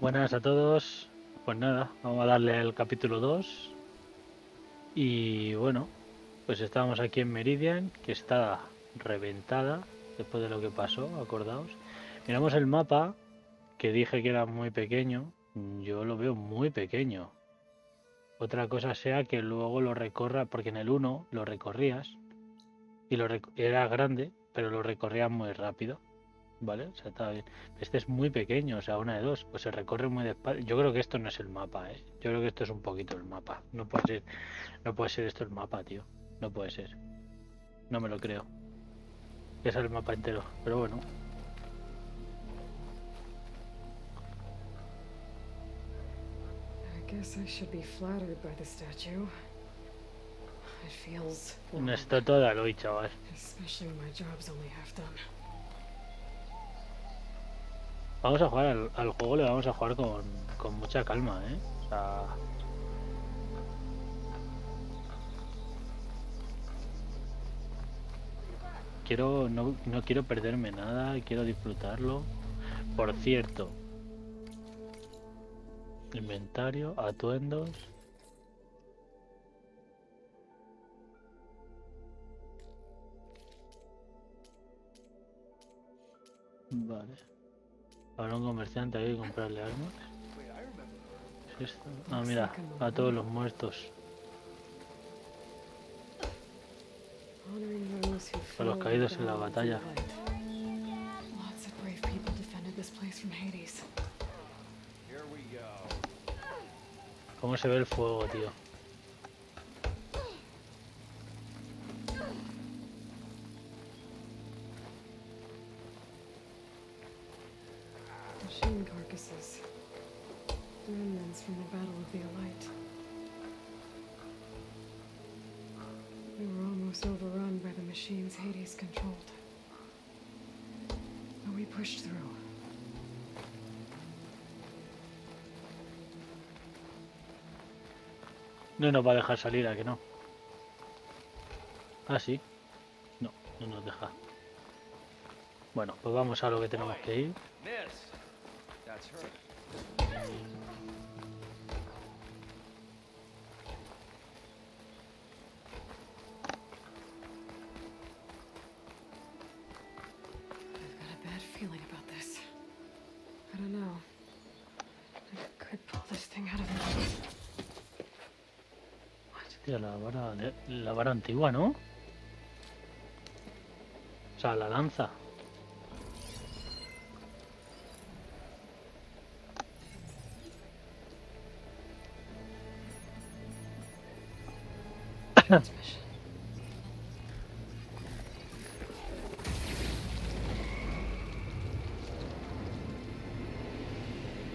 Buenas a todos. Pues nada, vamos a darle al capítulo 2. Y bueno, pues estamos aquí en Meridian, que está reventada después de lo que pasó, acordaos. Miramos el mapa, que dije que era muy pequeño. Yo lo veo muy pequeño. Otra cosa sea que luego lo recorra, porque en el 1 lo recorrías y era grande, pero lo recorrías muy rápido. ¿Vale? O sea, está bien. Este es muy pequeño, o sea, una de dos. Pues se recorre muy despacio. Yo creo que esto no es el mapa, ¿eh? Yo creo que esto es un poquito el mapa. No puede ser esto el mapa, tío. No puede ser. No me lo creo. Que es el mapa entero. Pero bueno. I guess I should be flattered by the statue. It feels Una wrong, estatua de Aloy, chaval. especially when my job's only half done. Vamos a jugar al juego, le vamos a jugar con mucha calma, ¿eh? O sea, no quiero perderme nada, quiero disfrutarlo. Por cierto, inventario, atuendos. Vale. Ahora un comerciante, hay que comprarle armas. ¿Es esto? Ah, mira, a todos los muertos. Honoring those who A los fell in caídos en la battle for the batalla. light. Lots of brave people defended this place from Hades. Here we go. ¿Cómo se ve el fuego, tío? Machine carcasses. Remnants from the battle of the Light. We were almost overrun by the machines Hades controlled. But we pushed through. No nos va a dejar salir, ¿a que no? Ah, sí. No, no nos deja. Bueno, pues vamos a lo que tenemos que ir. Miss. That's her. I've got a bad feeling about this. I don't know. I could pull this thing out of me. Hostia, la vara antigua, ¿no? O sea, la lanza. Transmission.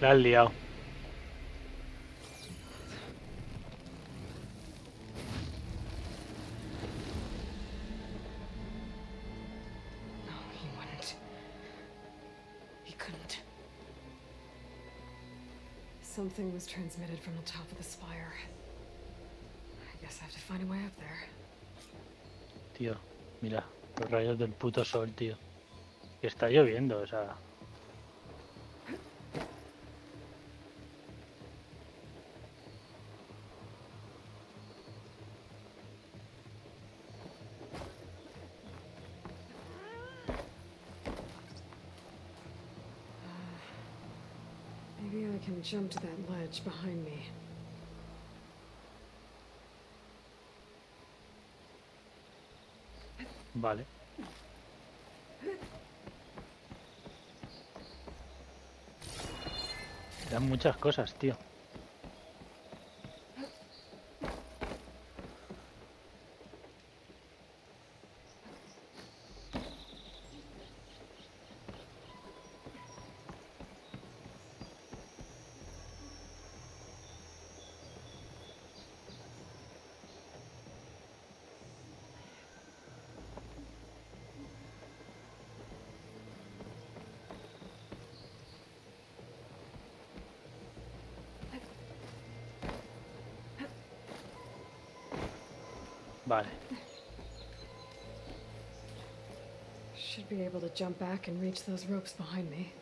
La has liado. No, he wouldn't. He couldn't. Something was transmitted from the top of the spire. I guess I have to find a way up there. Tío, mira, los rayos del puto sol, tío. Que está lloviendo, o sea. Maybe I can jump to that ledge behind me. Vale. Dan muchas cosas, tío. Vale. Should be able to jump back and reach those ropes behind me.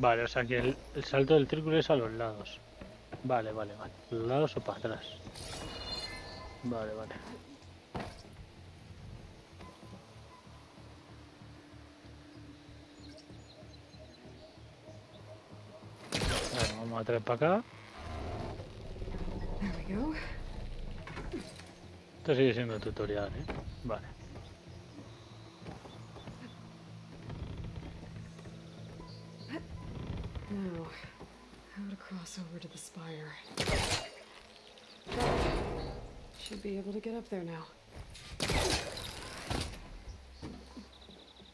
Vale, o sea que el salto del círculo es a los lados. Vale, vale, vale. ¿Los lados o para atrás? Vale, vale. Vale, vamos a traer para acá. There we go. Esto sigue siendo tutorial, ¿eh? Vale. Now, how to cross over to the spire. Should be able to get up there now.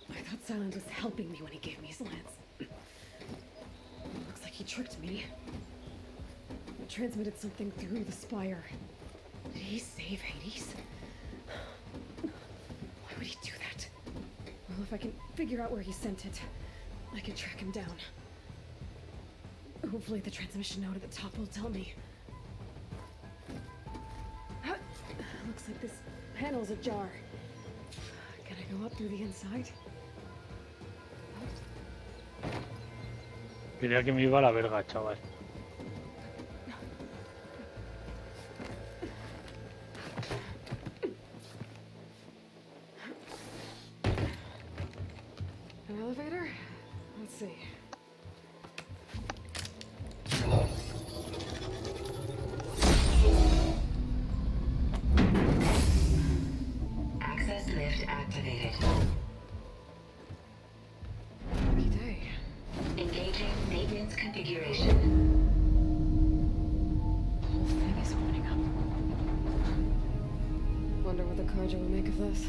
I thought Silent was helping me when he gave me his lance. Looks like he tricked me. It transmitted something through the spire. Did he save Hades? Why would he do that? Well, if I can figure out where he sent it, I can track him down. Hopefully the transmission note at the top will tell me. Looks like this panel's ajar. Can I go up through the inside? Diría que me iba a la verga, chaval. An elevator? Let's see. Access lift activated. Lucky day. Engaging maintenance configuration. The whole thing is opening up. Wonder what the Carja will make of this.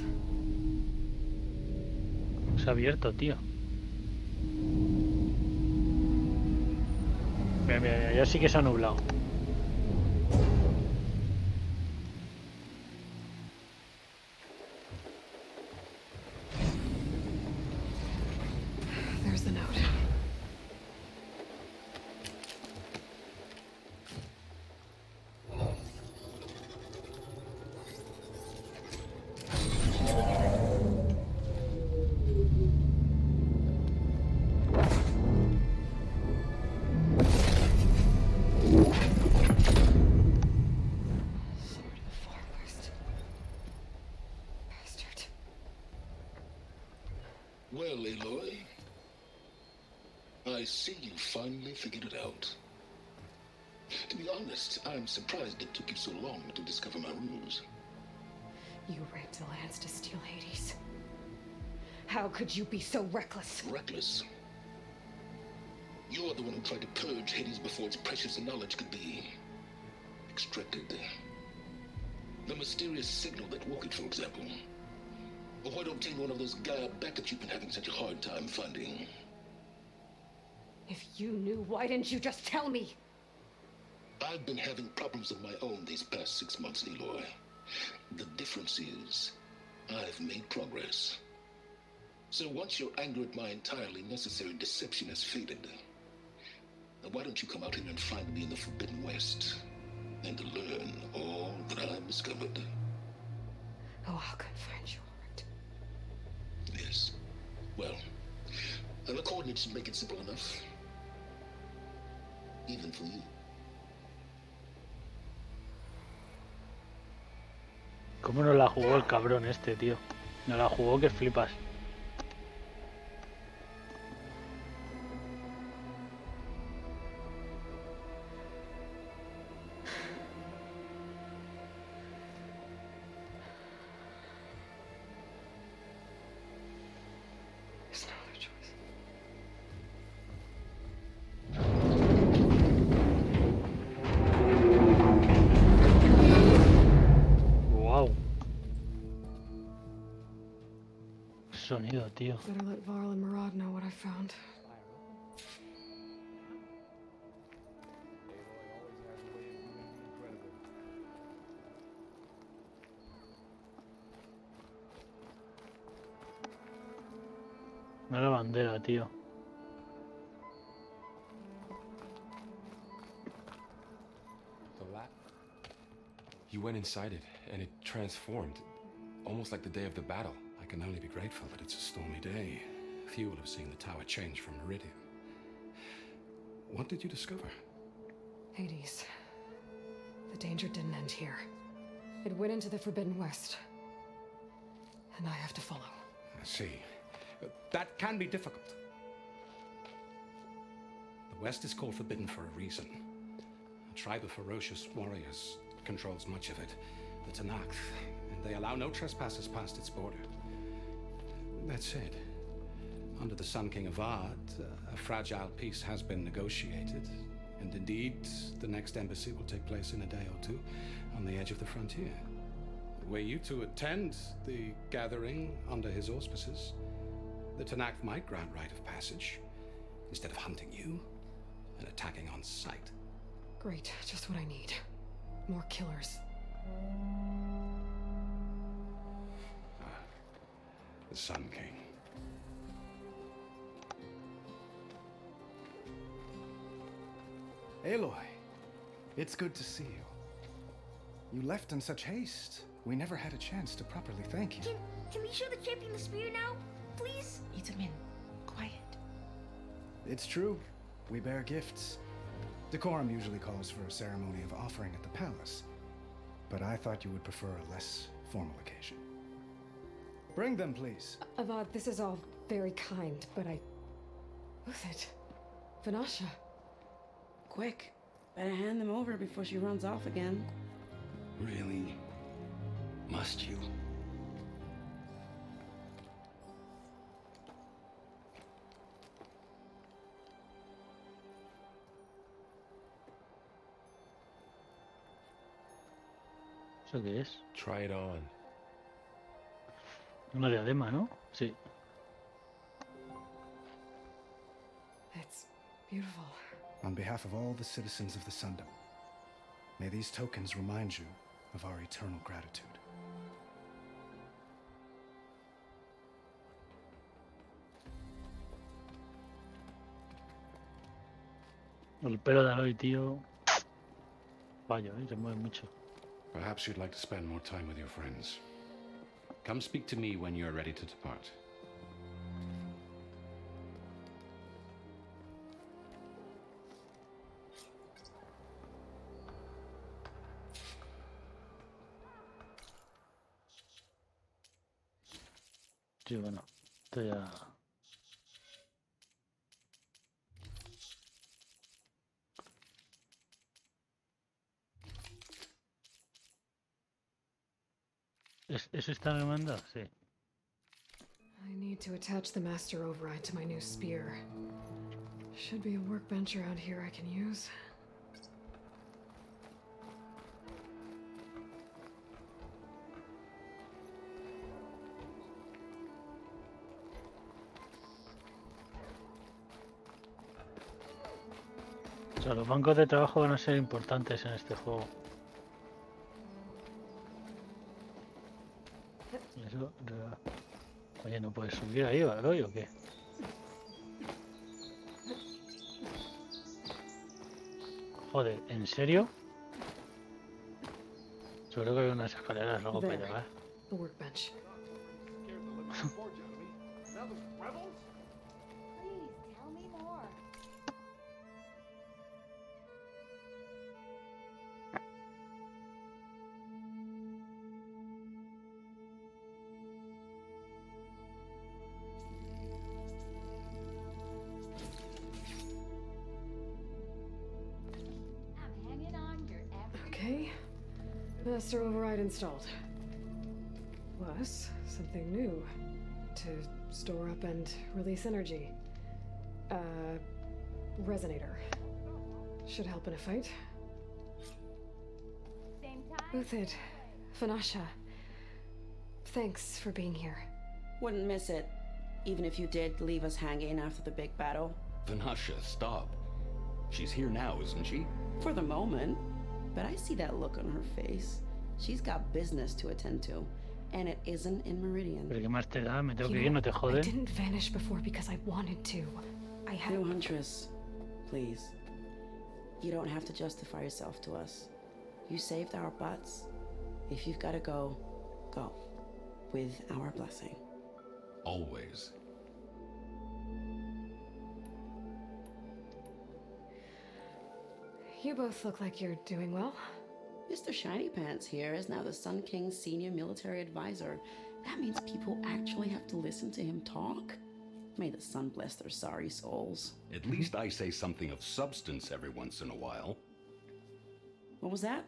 Se ha abierto, tío. Mira, mira, mira, ya sí que se ha nublado. There's the note. Sword of the Forest. Bastard. Well, Aloy, I see you finally figured it out. To be honest, I'm surprised it took you so long to discover my ruse. You rigged the lance to steal Hades. How could you be so reckless? Reckless. You're the one who tried to purge Hades before its precious knowledge could be extracted. The mysterious signal that woke it, for example. Or why don't obtain one of those Gaia back that you've been having such a hard time finding? If you knew, why didn't you just tell me? I've been having problems of my own these past 6 months, Aloy. The difference is, I've made progress. So once your anger at my entirely necessary deception has faded, now why don't you come out here and find me in the Forbidden West, and learn all that I've discovered? Oh, I'll come find you, all right. Yes. Well, the coordinates should make it simple enough. Even for you. ¿Cómo no la jugó el cabrón este, tío? No la jugó que flipas. There's no other choice. Wow. Sonido, tío. Better let Varl and Murad know what I found. No la bandera, tío. The lab? You went inside it, and it transformed. Almost like the day of the battle. I can only be grateful that it's a stormy day. Few will have seen the tower change from meridian. What did you discover? Hades. The danger didn't end here. It went into the Forbidden West. And I have to follow. I see. That can be difficult. The West is called Forbidden for a reason. A tribe of ferocious warriors controls much of it, the Tanakh, and they allow no trespassers past its border. That said, under the Sun King Avad, a fragile peace has been negotiated, and indeed, the next embassy will take place in a day or two on the edge of the frontier. Were you to attend the gathering under his auspices, the Tanakh might grant right of passage, instead of hunting you and attacking on sight. Great, just what I need. More killers. The Sun King. Aloy, it's good to see you. You left in such haste. We never had a chance to properly thank you. Can we show the champion the spear now? Please? Itamin, quiet. It's true. We bear gifts. Decorum usually calls for a ceremony of offering at the palace, but I thought you would prefer a less formal occasion. Bring them, please. Avad, this is all very kind, but I... Uthid. Vanasha. Quick. Better hand them over before she runs off again. Really? Must you? ¿Eso qué es? Try it on. Una diadema, ¿no? Sí. It's beautiful. On behalf of all the citizens of the Sundom, may these tokens remind you of our eternal gratitude. El pelo de Aloy, tío. Vaya, se mueve mucho. Perhaps you'd like to spend more time with your friends. Come speak to me when you're ready to depart. Sí, bueno, esto ya... ¿Eso está me manda? Sí. I need to attach the master override to my new spear. Should be a workbench around here I can use. O sea, los bancos de trabajo van a ser importantes en este juego. Eso... Oye, ¿no puedes subir ahí, Aloy, o qué? Joder, ¿en serio? Seguro que hay unas escaleras luego para llegar. The workbench. Okay, master override installed. Plus, something new. To store up and release energy. Resonator. Should help in a fight. Uthid, Vanasha. Thanks for being here. Wouldn't miss it, even if you did leave us hanging after the big battle. Vanasha, stop. She's here now, isn't she? For the moment. But I see that look on her face. She's got business to attend to, and it isn't in Meridian. Pero qué más te da, me tengo que ir, no te I jode. didn't vanish before because I wanted to. I had... New Huntress, please. You don't have to justify yourself to us. You saved our butts. If you've got to go, go. With our blessing. Always. You both look like you're doing well. Mr. Shiny Pants here is now the Sun King's senior military advisor. That means people actually have to listen to him talk? May the sun bless their sorry souls. At least I say something of substance every once in a while. What was that?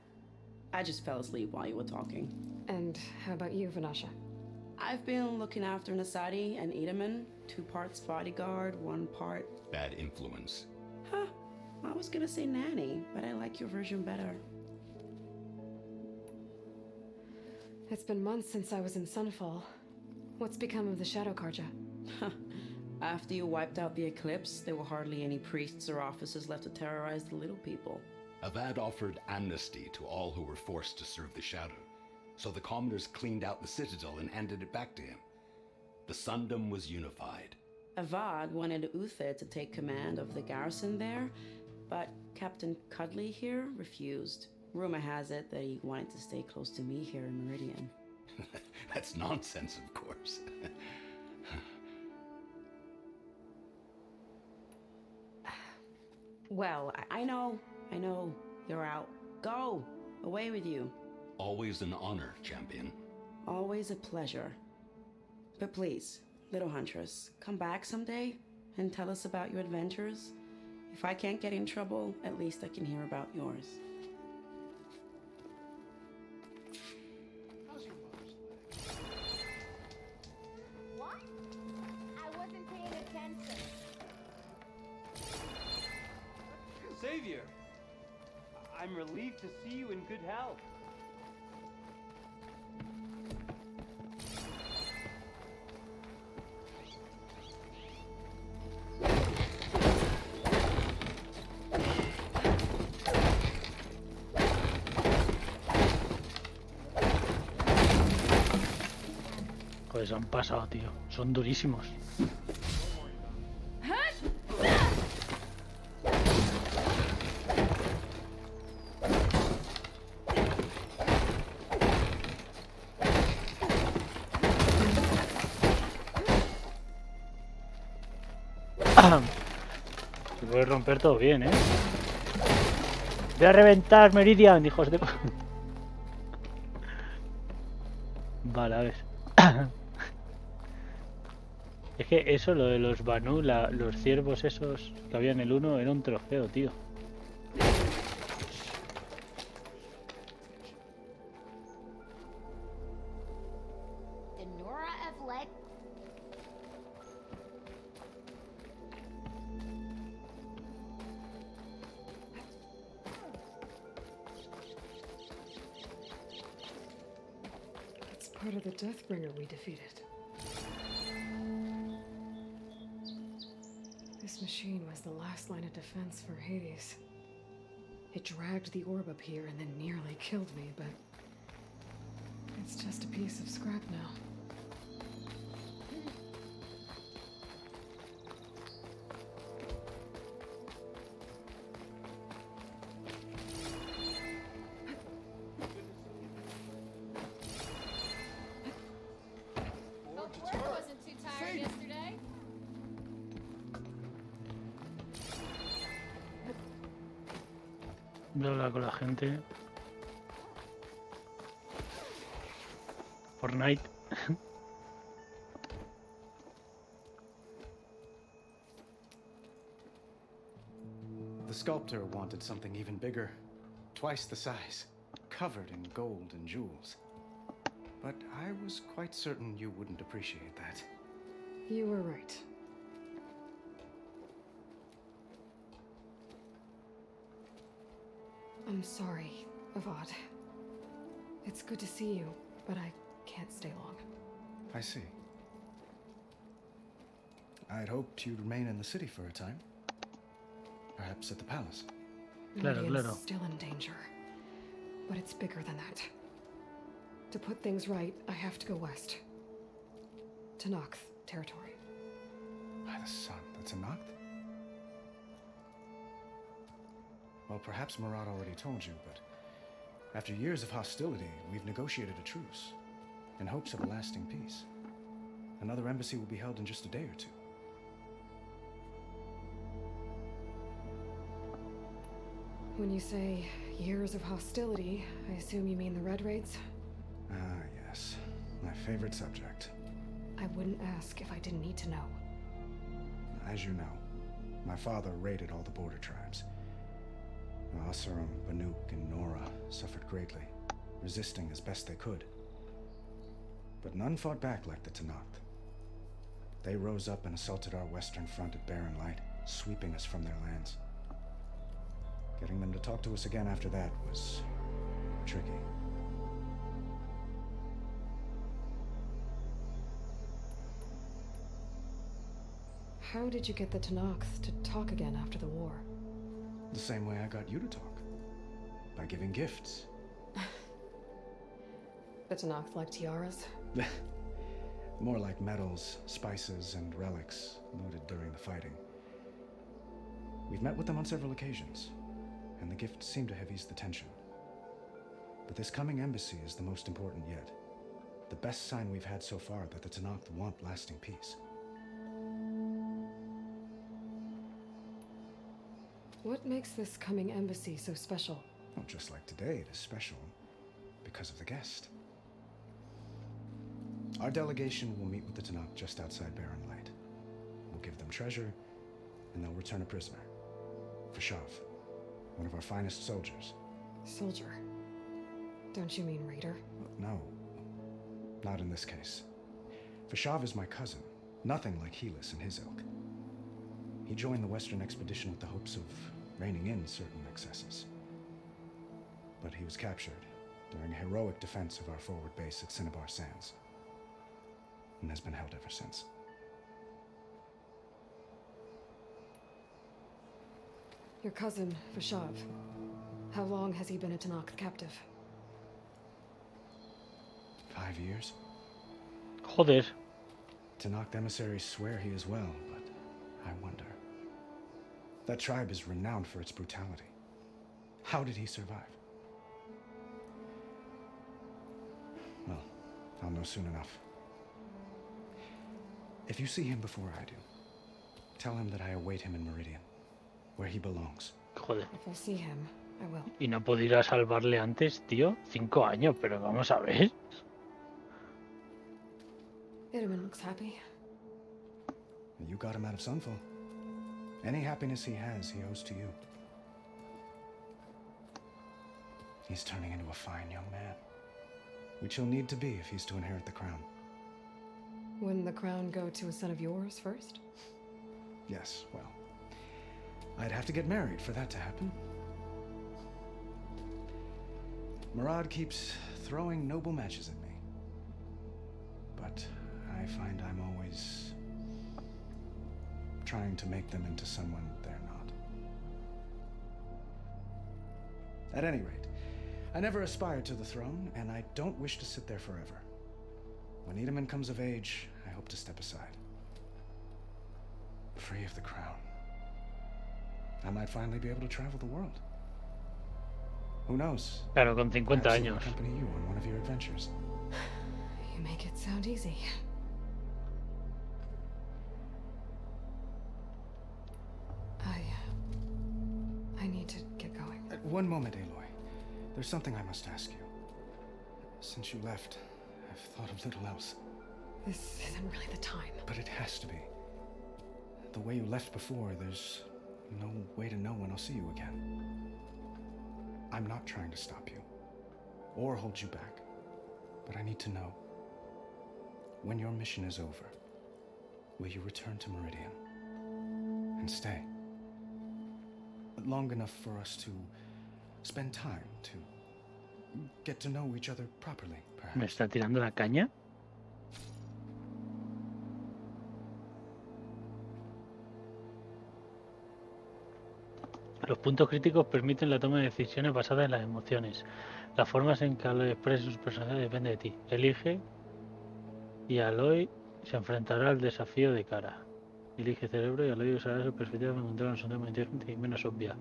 I just fell asleep while you were talking. And how about you, Vanasha? I've been looking after Nasadi and Edaman. 2 parts bodyguard, 1 part... Bad influence. Huh. I was gonna say nanny, but I like your version better. It's been months since I was in Sunfall. What's become of the Shadow Karja? After you wiped out the eclipse, there were hardly any priests or officers left to terrorize the little people. Avad offered amnesty to all who were forced to serve the Shadow, so the commoners cleaned out the citadel and handed it back to him. The Sundom was unified. Avad wanted Uther to take command of the garrison there, but Captain Cudley here refused. Rumor has it that he wanted to stay close to me here in Meridian. That's nonsense, of course. Well, I know. You're out. Go! Away with you. Always an honor, champion. Always a pleasure. But please, little huntress, come back someday and tell us about your adventures. If I can't get in trouble, at least I can hear about yours. What? I wasn't paying attention. Savior! I'm relieved to see you in good health. Joder, se han pasado, tío. Son durísimos. Se puede romper todo bien, ¿eh? Voy a reventar Meridian, hijos de... Vale, a ver. Es que eso, lo de los Banu, los ciervos esos que había en el 1, era un trofeo, tío. Did Nora have leg? It's part of the Deathbringer we defeated. This machine was the last line of defense for Hades. It dragged the orb up here and then nearly killed me, but it's just a piece of scrap now. Wasn't too tired yesterday. Voy a hablar con la gente. Fortnite. The sculptor wanted something even bigger, twice the size, covered in gold and jewels. But I was quite certain you wouldn't appreciate that. You were right. I'm sorry, Avad. It's good to see you, but I can't stay long. I see. I'd hoped you'd remain in the city for a time. Perhaps at the palace. Meridian's still in danger, but it's bigger than that. To put things right, I have to go west. To Noct territory. By the sun, that's a Noct? Well, perhaps Murad already told you, but after years of hostility, we've negotiated a truce in hopes of a lasting peace. Another embassy will be held in just a day or two. When you say years of hostility, I assume you mean the Red Raids? Ah, yes. My favorite subject. I wouldn't ask if I didn't need to know. As you know, my father raided all the border tribes. Asurum, Banuk, and Nora suffered greatly, resisting as best they could. But none fought back like the Tanakh. They rose up and assaulted our western front at Barren Light, sweeping us from their lands. Getting them to talk to us again after that was tricky. How did you get the Tanakh to talk again after the war? The same way I got you to talk. By giving gifts. The Tanakh like tiaras? More like medals, spices, and relics looted during the fighting. We've met with them on several occasions, and the gifts seem to have eased the tension. But this coming embassy is the most important yet. The best sign we've had so far that the Tanakh want lasting peace. What makes this coming embassy so special? Well, just like today, it is special because of the guest. Our delegation will meet with the Tanakh just outside Barren Light. We'll give them treasure, and they'll return a prisoner. Fashav, one of our finest soldiers. Soldier? Don't you mean raider? No, not in this case. Fashav is my cousin, nothing like Helis and his ilk. He joined the Western expedition with the hopes of reining in certain excesses. But he was captured during a heroic defense of our forward base at Cinnabar Sands, and has been held ever since. Your cousin, Fashav. How long has he been a Tanakh captive? 5 years. Joder. Tanakh emissaries swear he is well, but I wonder. That tribe is renowned for its brutality. How did he survive? Well, I'll know soon enough. If you see him before I do, tell him that I await him in Meridian, where he belongs. Joder. If I see him, I will. Y no pudiera salvarle antes, tío. 5 años, pero vamos a ver. Itaman looks happy. You got him out of Sunfall. Any happiness he has, he owes to you. He's turning into a fine young man, which he'll need to be if he's to inherit the crown. Wouldn't the crown go to a son of yours first? Yes, well, I'd have to get married for that to happen. Murad keeps throwing noble matches at me, but I find I'm always trying to make them into someone they're not. At any rate, I never aspired to the throne, and I don't wish to sit there forever. When Itaman comes of age, I hope to step aside. Free of the crown. I might finally be able to travel the world. Who knows? Claro, con 50 Perhaps I'll años. accompany you on one of your adventures. You make it sound easy. I need to get going. One moment, Aloy. There's something I must ask you. Since you left, I've thought of little else. This isn't really the time. But it has to be. The way you left before, there's no way to know when I'll see you again. I'm not trying to stop you, or hold you back, but I need to know. When your mission is over, will you return to Meridian? And stay? Long enough for us to spend time, to get to know each other properly, perhaps. ¿Me está tirando la caña? Los puntos críticos permiten la toma de decisiones basadas en las emociones. Las formas en que Aloy expresa sus personajes depende de ti. Elige y Aloy se enfrentará al desafío de cara. Elige cerebro y Aloy usará su perspectiva para encontrar una solución más inteligente y menos obvia.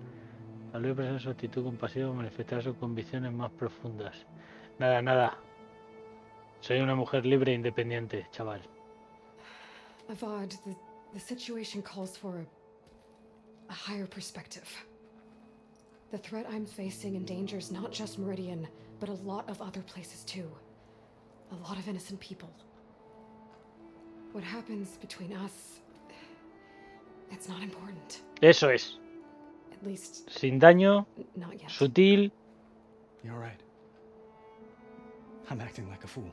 Aloy presenta su actitud compasiva y manifestará sus convicciones más profundas. Nada, nada. Soy una mujer libre e independiente, chaval. Avad, the situation calls for a higher perspective. The threat I'm facing endangers not just Meridian, but a lot of other places too. A lot of innocent people. What happens between us, it's not important. Eso es. At least, Sin daño, not yet. sutil. You're right. I'm acting like a fool.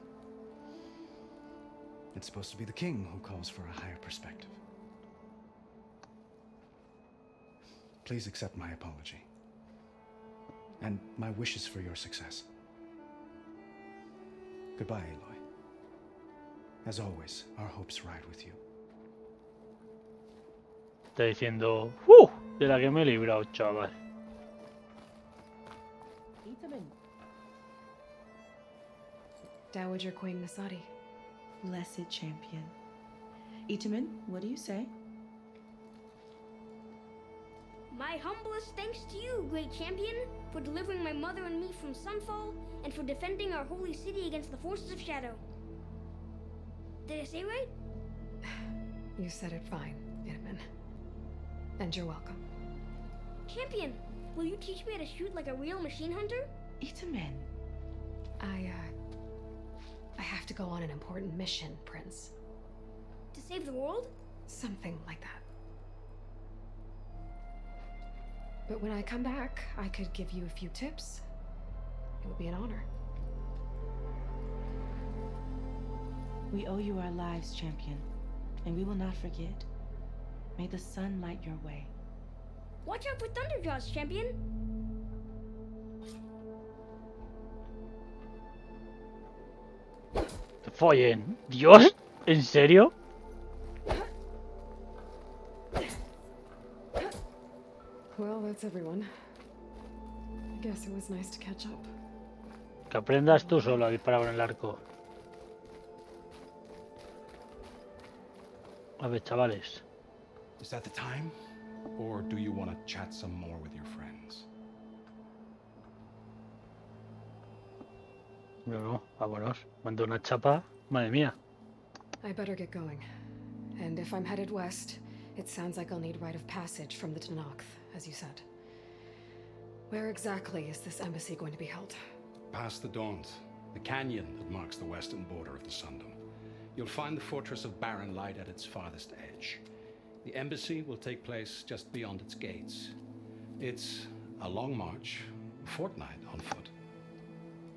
It's supposed to be the king who calls for a higher perspective. Please accept my apology. And my wishes for your success. Goodbye, Aloy. As always, our hopes ride with you. Está diciendo, de la que me he librado, chaval. Dowager Queen Nasadi. Blessed champion. Itaman, what do you say? My humblest thanks to you, great champion, for delivering my mother and me from Sunfall, and for defending our holy city against the forces of Shadow. Did I say right? You said it fine, Itaman. And you're welcome. Champion, will you teach me how to shoot like a real machine hunter? Itaman. I have to go on an important mission, Prince. To save the world? Something like that. But when I come back, I could give you a few tips. It would be an honor. We owe you our lives, champion, and we will not forget. May the sun light your way. Watch out for Thunderjaws, champion! Te follen. ¿Dios? ¿En serio? Well, that's everyone. I guess it was nice to catch up. Que aprendas tú solo a disparar con el arco. A ver, chavales. Is that the time? Or do you want to chat some more with your friends? No, vámonos. Mando una chapa. Madre mía. I better get going. And if I'm headed west, it sounds like I'll need rite of passage from the Tenakth, as you said. Where exactly is this embassy going to be held? Past the Daunt, the canyon that marks the western border of the Sundom. You'll find the fortress of Barren Light at its farthest edge. The embassy will take place just beyond its gates. It's a long march, a fortnight on foot.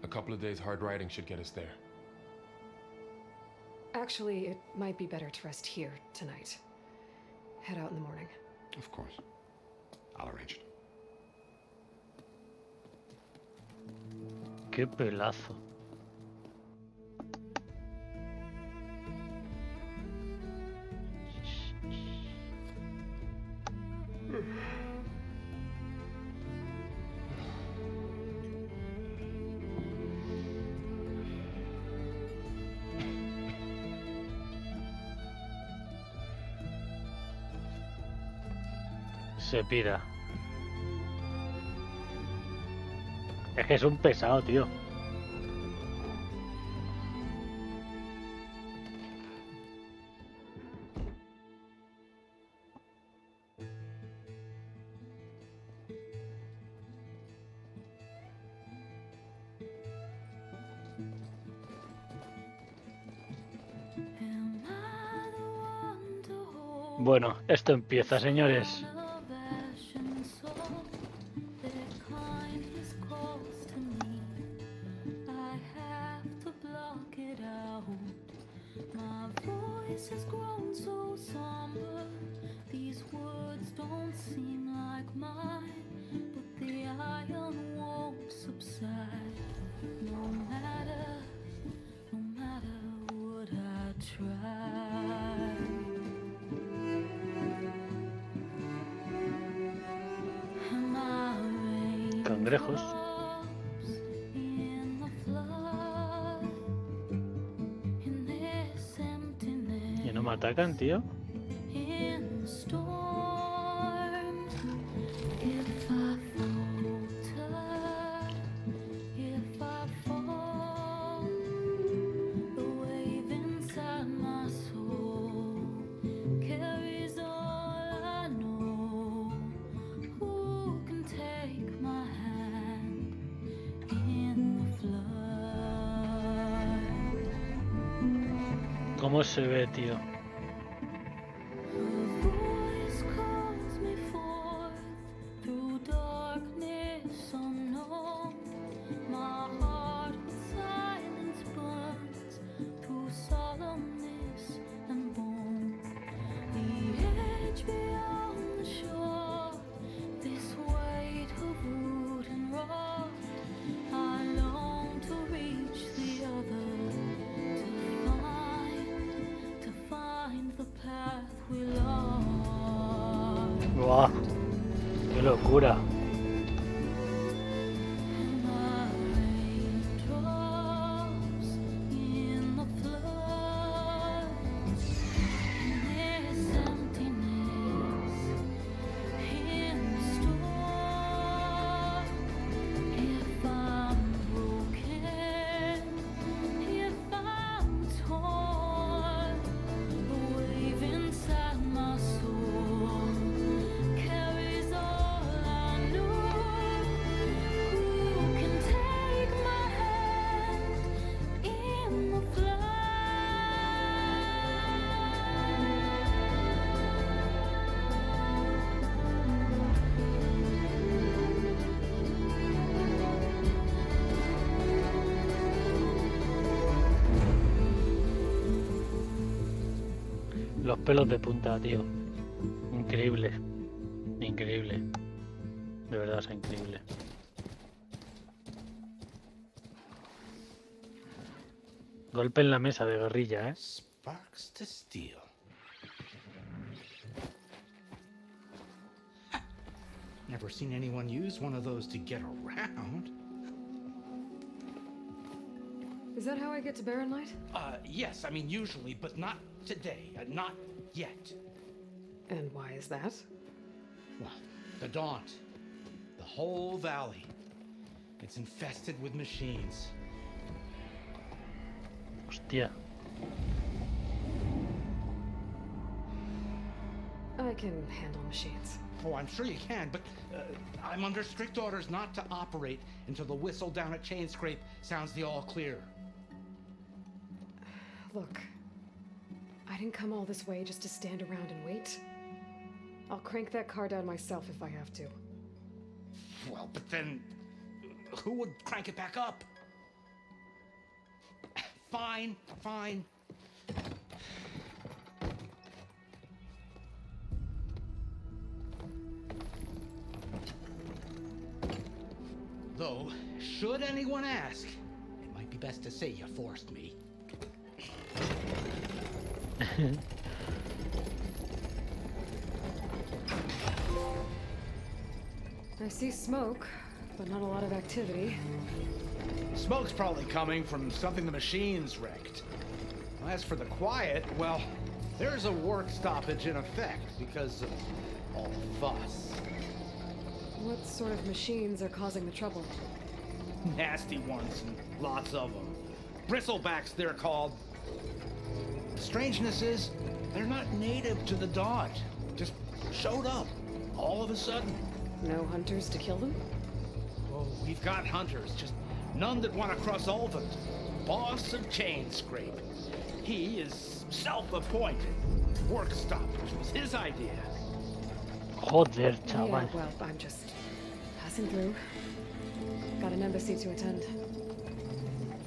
A couple of days hard riding should get us there. Actually, it might be better to rest here tonight. Head out in the morning. Of course. I'll arrange it. Qué pelazo. Se pira. Es que es un pesado, tío. Bueno, esto empieza, señores. Cangrejos. Y no me atacan, tío. ¿Cómo se ve, tío? ¡Buah! ¡Qué locura! Los pelos de punta, tío. Increíble. Increíble. De verdad es increíble. Golpe en la mesa de guerrilla, ¿eh? Sparks to steel. Never seen anyone use one of those to get around. Is that how I get to Barren Light? Yes, I mean usually, but not today. Not yet. And why is that? Well, the Daunt. The whole valley. It's infested with machines. Hostia. I can handle machines. Oh, I'm sure you can, but I'm under strict orders not to operate until the whistle down at Chain Scrape sounds the all clear. Look, I didn't come all this way just to stand around and wait. I'll crank that car down myself if I have to. Well, but then who would crank it back up? Fine, fine. Though, should anyone ask, it might be best to say you forced me. I see smoke, but not a lot of activity. Smoke's probably coming from something the machines wrecked. As for the quiet, well, there's a work stoppage in effect because of all the fuss. What sort of machines are causing the trouble? Nasty ones, and lots of them. Bristlebacks, they're called. The strangeness is, they're not native to the Daunt. Just showed up, all of a sudden. No hunters to kill them? Oh, we've got hunters, just none that want to cross Ulvund. Boss of Chain Scrape. He is self-appointed. Work stoppage was his idea. Joder, chaval. Yeah, well, I'm just passing through. Got an embassy to attend.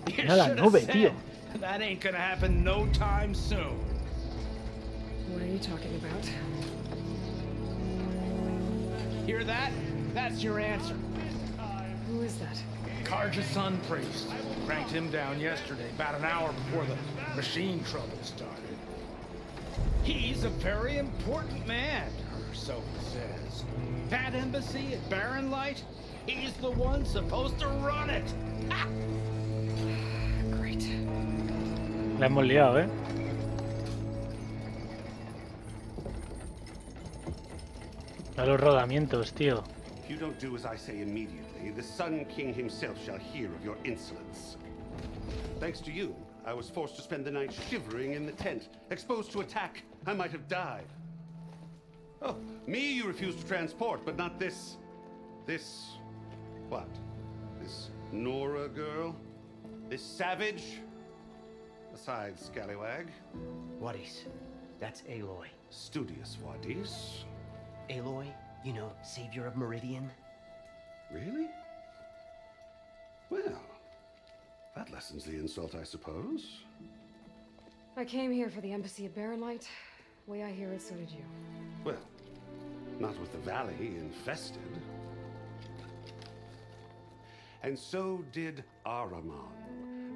Mira la nube, tío. That ain't gonna happen no time soon. What are you talking about? Hear that? That's your answer. Who is that? Karja's son priest. Cranked him down yesterday, about an hour before the machine trouble started. He's a very important man, or so he says. That embassy at Barren Light, he's the one supposed to run it. Ha! Great. La hemos liado, ¿eh? A los rodamientos, tío. If you don't do as I say immediately, the Sun King himself shall hear of your insolence. Thanks to you, I was forced to spend the night shivering in the tent. Exposed to attack, I might have died. Oh, me you refuse to transport, but not this... what? This Nora girl? This savage? Aside, scallywag. Wadis. That's Aloy. Studious Wadis. Aloy, you know, savior of Meridian. Really? Well, that lessens the insult, I suppose. I came here for the embassy of Barrenlight. Way I hear it, so did you. Well, not with the valley infested. And so did Ahriman.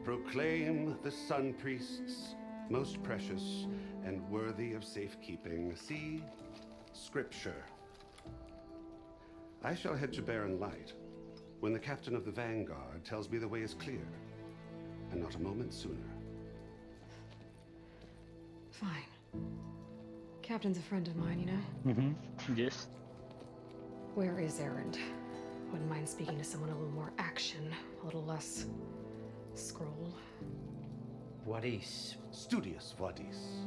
Proclaim the Sun Priests most precious and worthy of safekeeping. See Scripture. I shall head to Barren Light when the captain of the Vanguard tells me the way is clear, and not a moment sooner. Fine. Captain's a friend of mine, you know? Mm-hmm. Yes. Where is Erend? Wouldn't mind speaking to someone a little more action, a little less scroll. Wadis. Studious Wadis.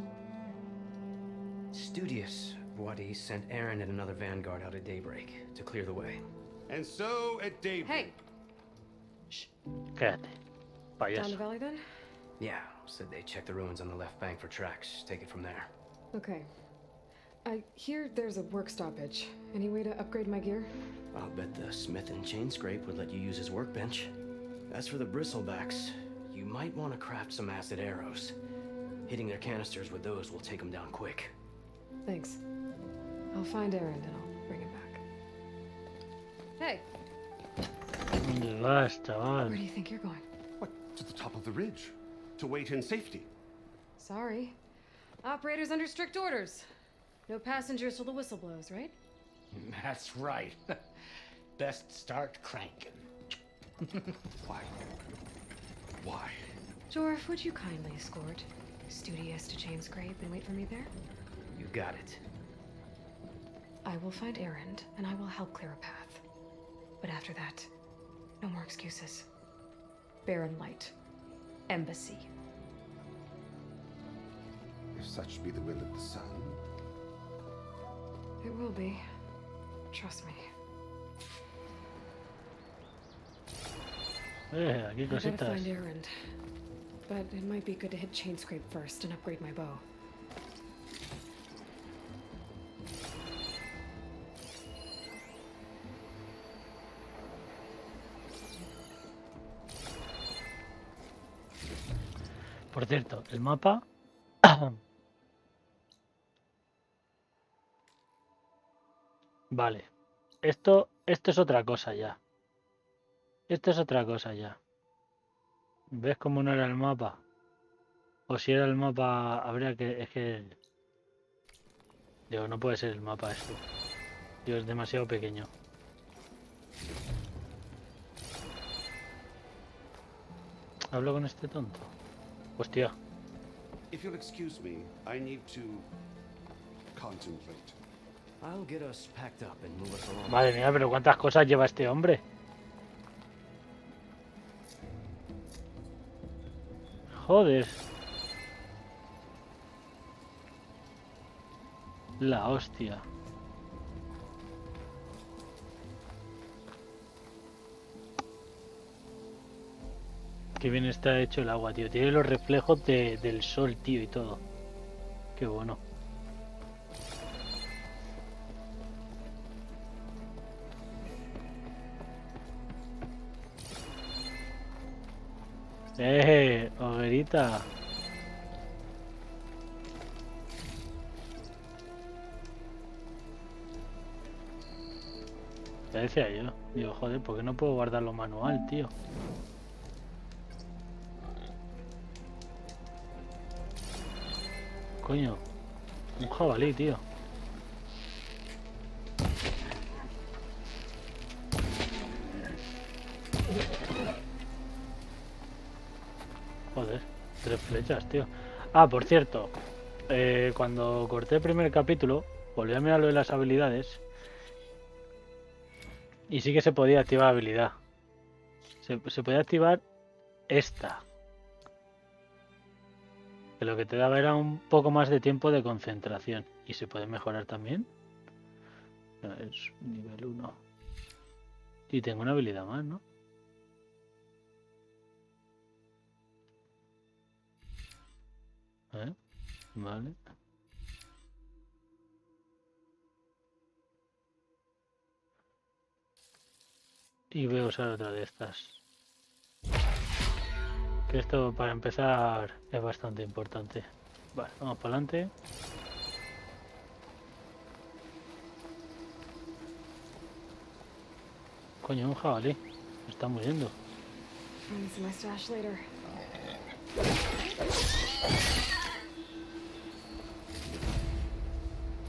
Studious Wadis sent Aaron and another vanguard out at daybreak to clear the way. And so at daybreak... Hey! Shh. Quédate. Down Payaso. the valley then? Yeah, said they checked the ruins on the left bank for tracks. Take it from there. Okay. I hear there's a work stoppage. Any way to upgrade my gear? I'll bet the smith and chain scrape would let you use his workbench. As for the bristlebacks, you might want to craft some acid arrows. Hitting their canisters with those will take them down quick. Thanks. I'll find Erend and I'll bring him back. Hey! ¿Dónde vas, Where chaval? do you think you're going? What, to the top of the ridge? To wait in safety? Sorry. Operators under strict orders. No passengers till the whistle blows, right? That's right. Best start cranking. Why? Why? Jorf, would you kindly escort Studious to Chain Scrape and wait for me there? You got it. I will find Erend, and I will help clear a path. But after that, no more excuses. Barren Light. Embassy. If such be the will of the sun. It will be. Trust me. Aquí I gotta cositas. find Erend. But it might be good to hit Chain Scrape first and upgrade my bow. Por cierto, el mapa... Vale. Esto es otra cosa ya. Esto es otra cosa ya. ¿Ves cómo no era el mapa? O si era el mapa, habría que... Es que... Digo, no puede ser el mapa esto. Digo, es demasiado pequeño. ¿Hablo con este tonto? Hostia. If you'll excuse me, I need to contemplate. I'll get us packed up and move us along. Madre mía, pero ¿cuántas cosas lleva este hombre? Joder. La hostia. Qué bien está hecho el agua, tío. Tiene los reflejos del sol, tío, y todo. Qué bueno. Hoguerita. Ya decía yo. Digo, joder, ¿por qué no puedo guardarlo manual, tío? Coño. Un jabalí, tío. Joder, 3 flechas, tío. Ah, por cierto, cuando corté el primer capítulo, volví a mirar lo de las habilidades. Y sí que se podía activar habilidad. Se podía activar esta. Que lo que te daba era un poco más de tiempo de concentración. ¿Y se puede mejorar también? No, es nivel 1. Y tengo una habilidad más, ¿no? Vale. Y voy a usar otra de estas. Que esto para empezar es bastante importante. Vale, vamos para adelante. Coño, un jabalí. Me está muriendo. Find my stash later.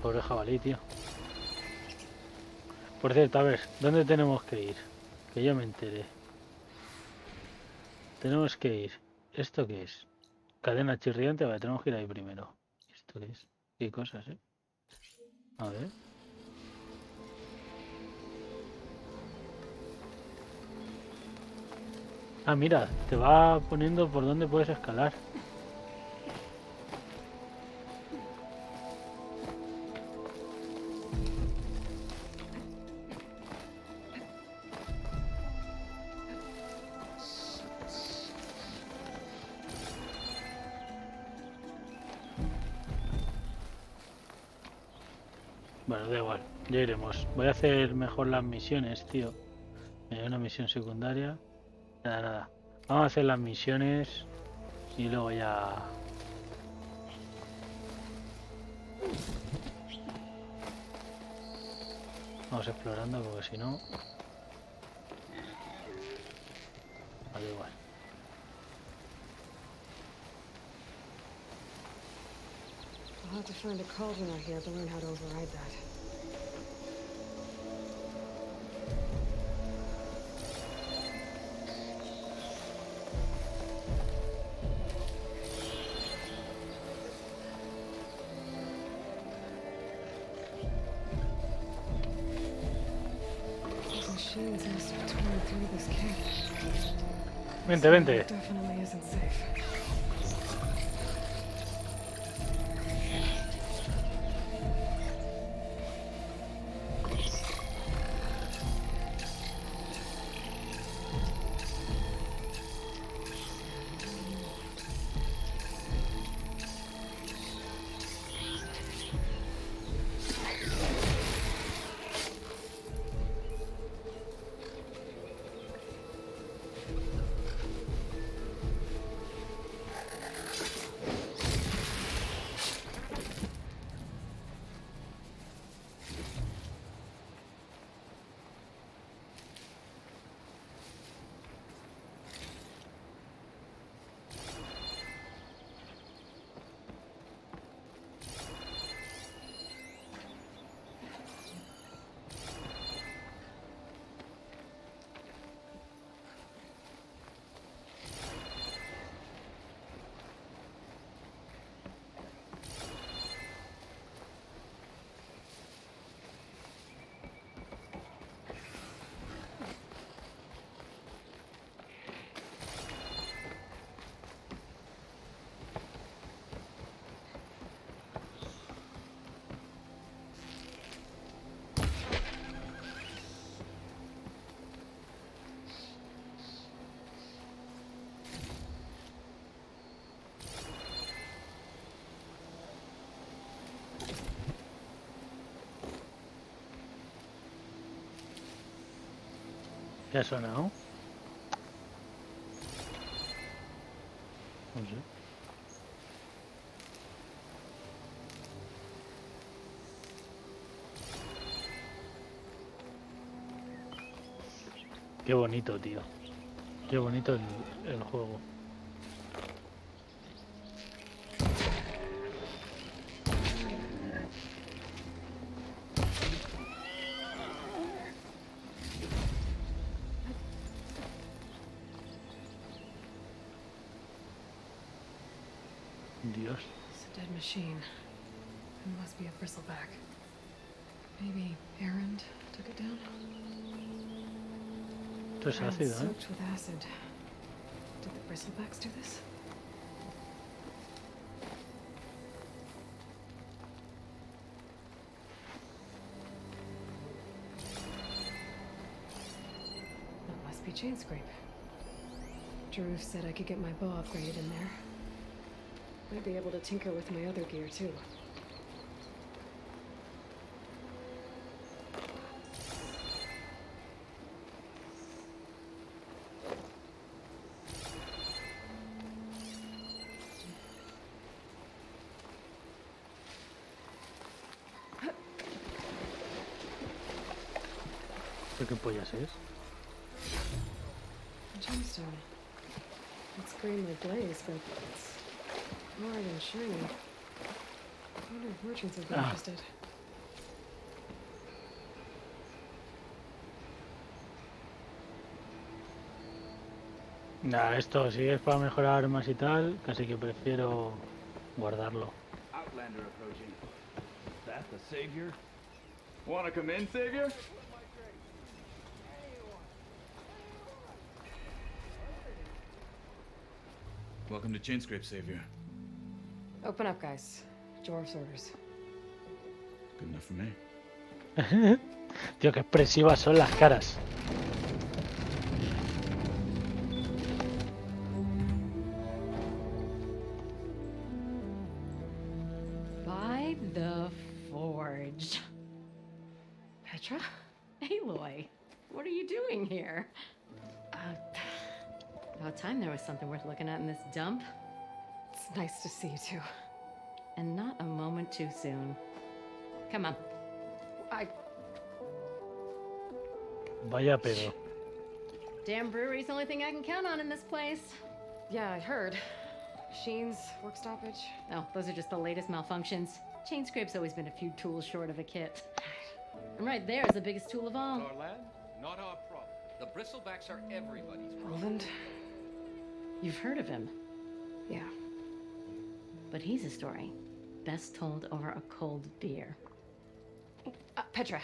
Pobre jabalí, tío. Por cierto, a ver, ¿dónde tenemos que ir? Que yo me enteré. Tenemos que ir. ¿Esto qué es? Cadena chirriante. Vale, tenemos que ir ahí primero. ¿Esto qué es? ¿Qué cosas, A ver. Ah, mira, te va poniendo por dónde puedes escalar. Bueno, da igual, ya iremos. Voy a hacer mejor las misiones, tío. Me da una misión secundaria. Nada, nada. Vamos a hacer las misiones y luego ya... Vamos explorando porque si no... Da igual. I'll have to find a cauldron out here to learn how to override that. These machines must have torn through this cave. Vente, vente. It definitely isn't safe. ¿Ya ha sonado? No sé. Qué bonito, tío. Qué bonito el juego. Dios. It's a dead machine. It must be a bristleback. Maybe Erend took it down? Esto es And ácido, ¿eh? soaked with acid. Did the bristlebacks do this? That must be chain scrape. Drew said I could get my bow upgraded in there. Might be able to tinker with my other gear too. ¿Qué pollas es? Gemstone. It's green like blaze, but it's more than shiny. I wonder if merchants would be interested. Nah, esto si es para mejorar armas y tal, casi que prefiero guardarlo. Outlander approaching. Is that the savior? Wanna come in, savior? Welcome to Chainscrape, Savior. Open up, guys. Dwarf's orders. Good enough for me. Tío, qué expresivas son las caras. By the forge. Petra? Aloy, what are you doing here? About time there was something worth looking at in this dump. It's nice to see you too. And not a moment too soon. Come on. Vaya pedo. Damn brewery's the only thing I can count on in this place. Yeah, I heard. Machines, work stoppage. Oh, those are just the latest malfunctions. Chainscrape's always been a few tools short of a kit. And right there is the biggest tool of all. Our lad? Not our problem. The bristlebacks are everybody's problem. Roland? You've heard of him. Yeah. But he's a story best told over a cold beer. Petra.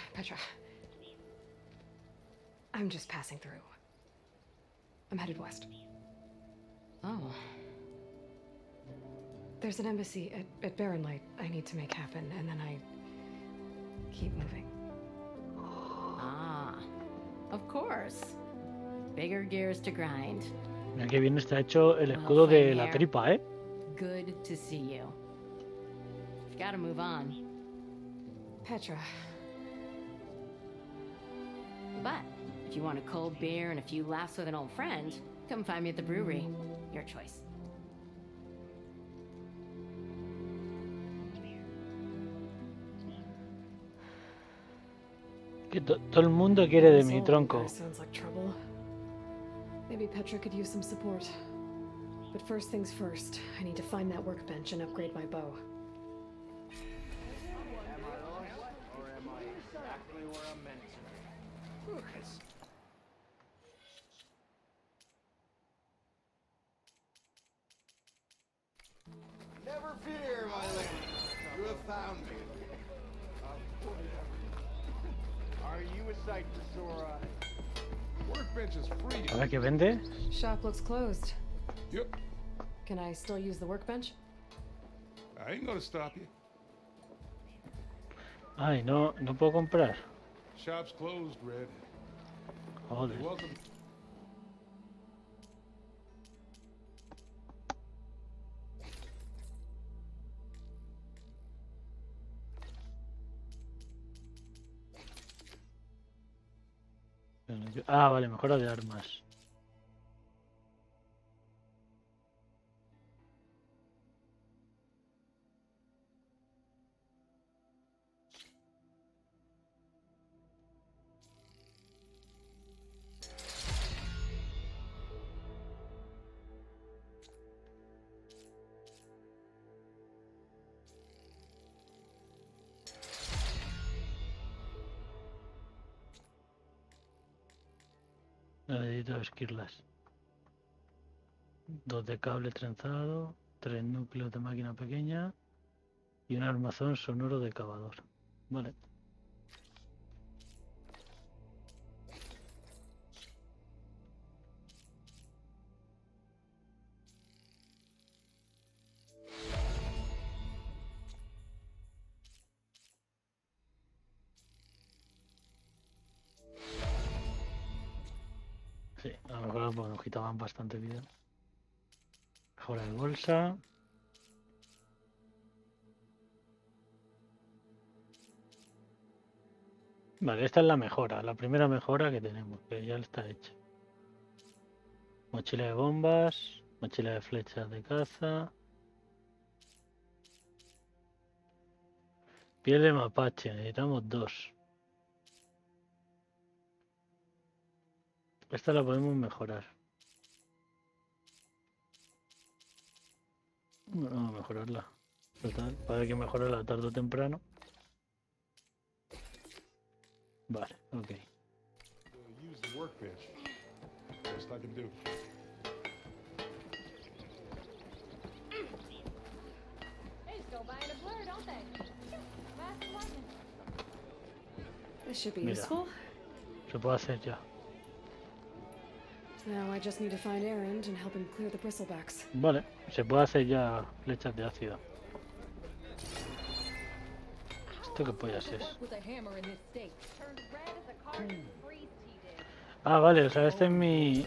I'm just passing through. I'm headed west. Oh. There's an embassy at Barren Light I need to make happen, and then I keep moving. Ah, of course. Bigger gears to grind. Mira que bien está hecho el escudo de la tripa, ¿eh? Good to see you. You've got to move on. Petra. But if you want a cold beer and a few laughs with an old friend, come find me at the brewery. Your choice. Que todo el mundo quiere de mi tronco. Sounds like trouble. Maybe Petra could use some support. But first things first, I need to find that workbench and upgrade my bow. Or am I exactly where I'm meant to be? Never fear, my lady. You have found me. Are you a sight for sore eyes? Workbench is free. A ver qué vende. Shop looks closed. Yep. Can I still use the workbench? I ain't gonna stop you. Ay, no puedo comprar. Shop's closed, Red. Joder. You're welcome. Ah, vale, mejora de armas. Necesito esquirlas. 2 de cable trenzado, 3 núcleos de máquina pequeña y un armazón sonoro de cavador. Vale. Sí, a lo mejor nos quitaban bastante vida. Mejora de bolsa. Vale, esta es la mejora, la primera mejora que tenemos, que ya está hecha. Mochila de bombas, mochila de flechas de caza. Piel de mapache, necesitamos 2. Esta la podemos mejorar. Bueno, vamos a mejorarla. Total, para que mejorarla tarde o temprano. Vale, ok. Use the workbench. Best I can do. They just go by in a blur, don't they? Fast walking. This should be Mira, useful. se puede hacer ya. Now I just need to find Erend and help him clear the bristlebacks. Vale, se puede hacer ya flechas de ácido. ¿Esto qué pollas es? Ah, vale, o sea, este es mi...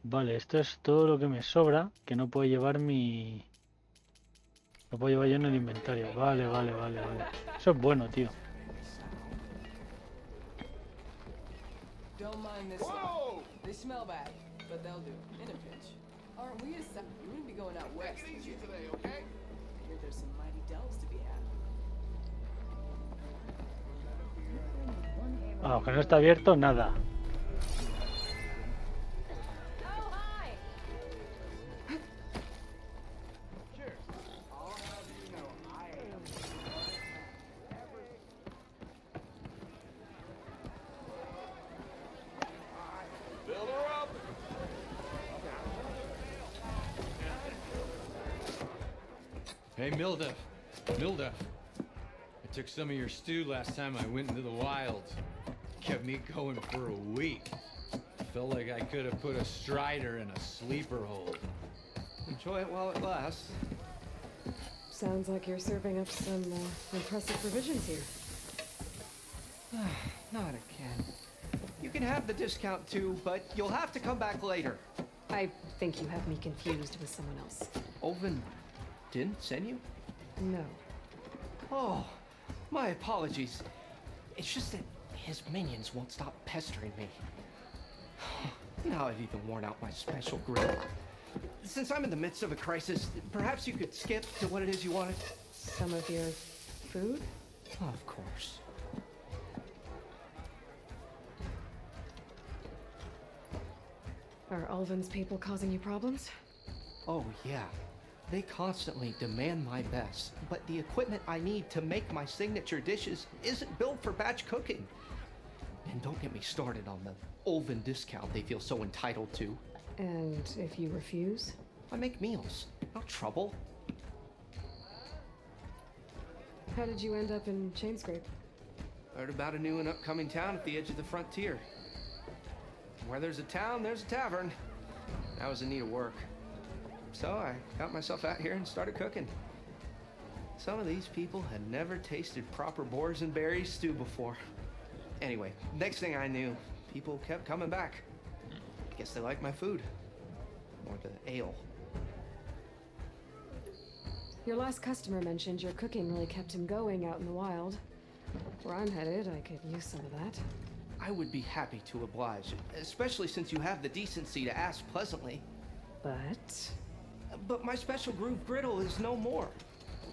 Vale, esto es todo lo que me sobra, que no puedo llevar mi... No puedo llevar yo en el inventario. Vale, vale, vale, vale. Eso es bueno, tío. Don't mind this. They smell bad, but they'll do in a pinch. Aren't we? You wouldn't be going out west. Take it easy today, okay? I hear there's some mighty delves to be had. Ah, que no está abierto, nada. Hey, Mildef. Mildef. I took some of your stew last time I went into the wilds. Kept me going for a week. Felt like I could have put a strider in a sleeper hold. Enjoy it while it lasts. Sounds like you're serving up some impressive provisions here. Not again. You can have the discount too, but you'll have to come back later. I think you have me confused with someone else. Olvin didn't send you? No. Oh, my apologies. It's just that his minions won't stop pestering me. Now I've even worn out my special grill. Since I'm in the midst of a crisis, perhaps you could skip to what it is you wanted? Some of your food? Of course. Are Ulvin's people causing you problems? Oh, yeah. They constantly demand my best, but the equipment I need to make my signature dishes isn't built for batch cooking. And don't get me started on the Ulvin discount they feel so entitled to. And if you refuse? I make meals, no trouble. How did you end up in Chainscrape? Heard about a new and upcoming town at the edge of the frontier. Where there's a town, there's a tavern. I was in need of work. So I got myself out here and started cooking. Some of these people had never tasted proper boars and berries stew before. Anyway, next thing I knew, people kept coming back. Guess they like my food. Or the ale. Your last customer mentioned your cooking really kept him going out in the wild. Where I'm headed, I could use some of that. I would be happy to oblige, especially since you have the decency to ask pleasantly. But my special groove griddle is no more.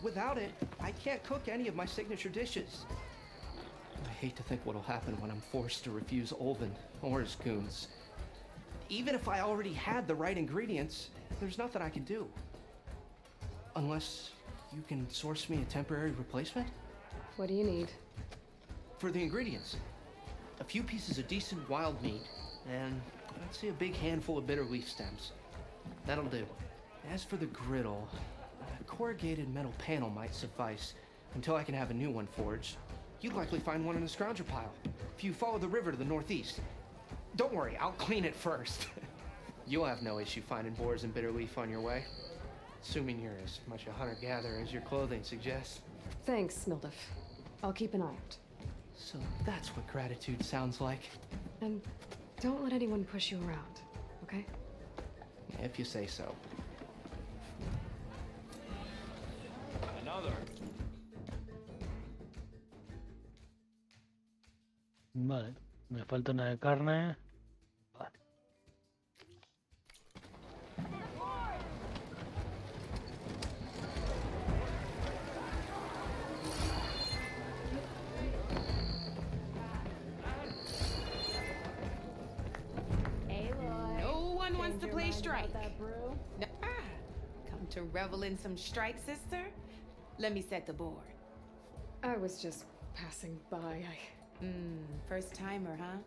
Without it, I can't cook any of my signature dishes. I hate to think what'll happen when I'm forced to refuse Ulvin or his goons. Even if I already had the right ingredients, there's nothing I can do. Unless you can source me a temporary replacement? What do you need? For the ingredients, a few pieces of decent wild meat, and let's say a big handful of bitter leaf stems. That'll do. As for the griddle, a corrugated metal panel might suffice until I can have a new one forged. You'd likely find one in a scrounger pile if you follow the river to the northeast. Don't worry, I'll clean it first. You'll have no issue finding boars and bitter leaf on your way. Assuming you're as much a hunter-gatherer as your clothing suggests. Thanks, Mildef. I'll keep an eye out. So that's what gratitude sounds like. And don't let anyone push you around, okay? If you say so. Another. Vale, me falta una de carne. Vale. No one wants to play strike. No. Come to revel in some strike, sister? Let me set the board. I was just passing by. First timer, huh?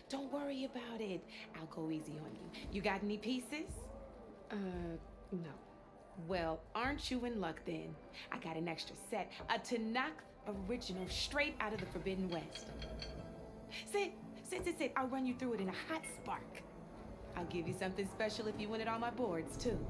Don't worry about it. I'll go easy on you. You got any pieces? No. Well, aren't you in luck then? I got an extra set. A Tanakh original straight out of the Forbidden West. Sit. I'll run you through it in a hot spark. I'll give you something special if you win it on my boards, too.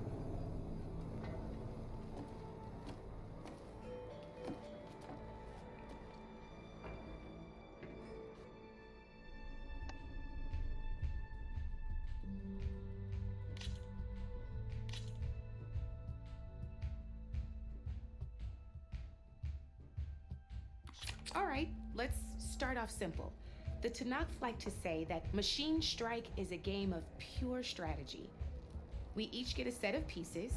All right, let's start off simple. The Tanakh like to say that Machine Strike is a game of pure strategy. We each get a set of pieces.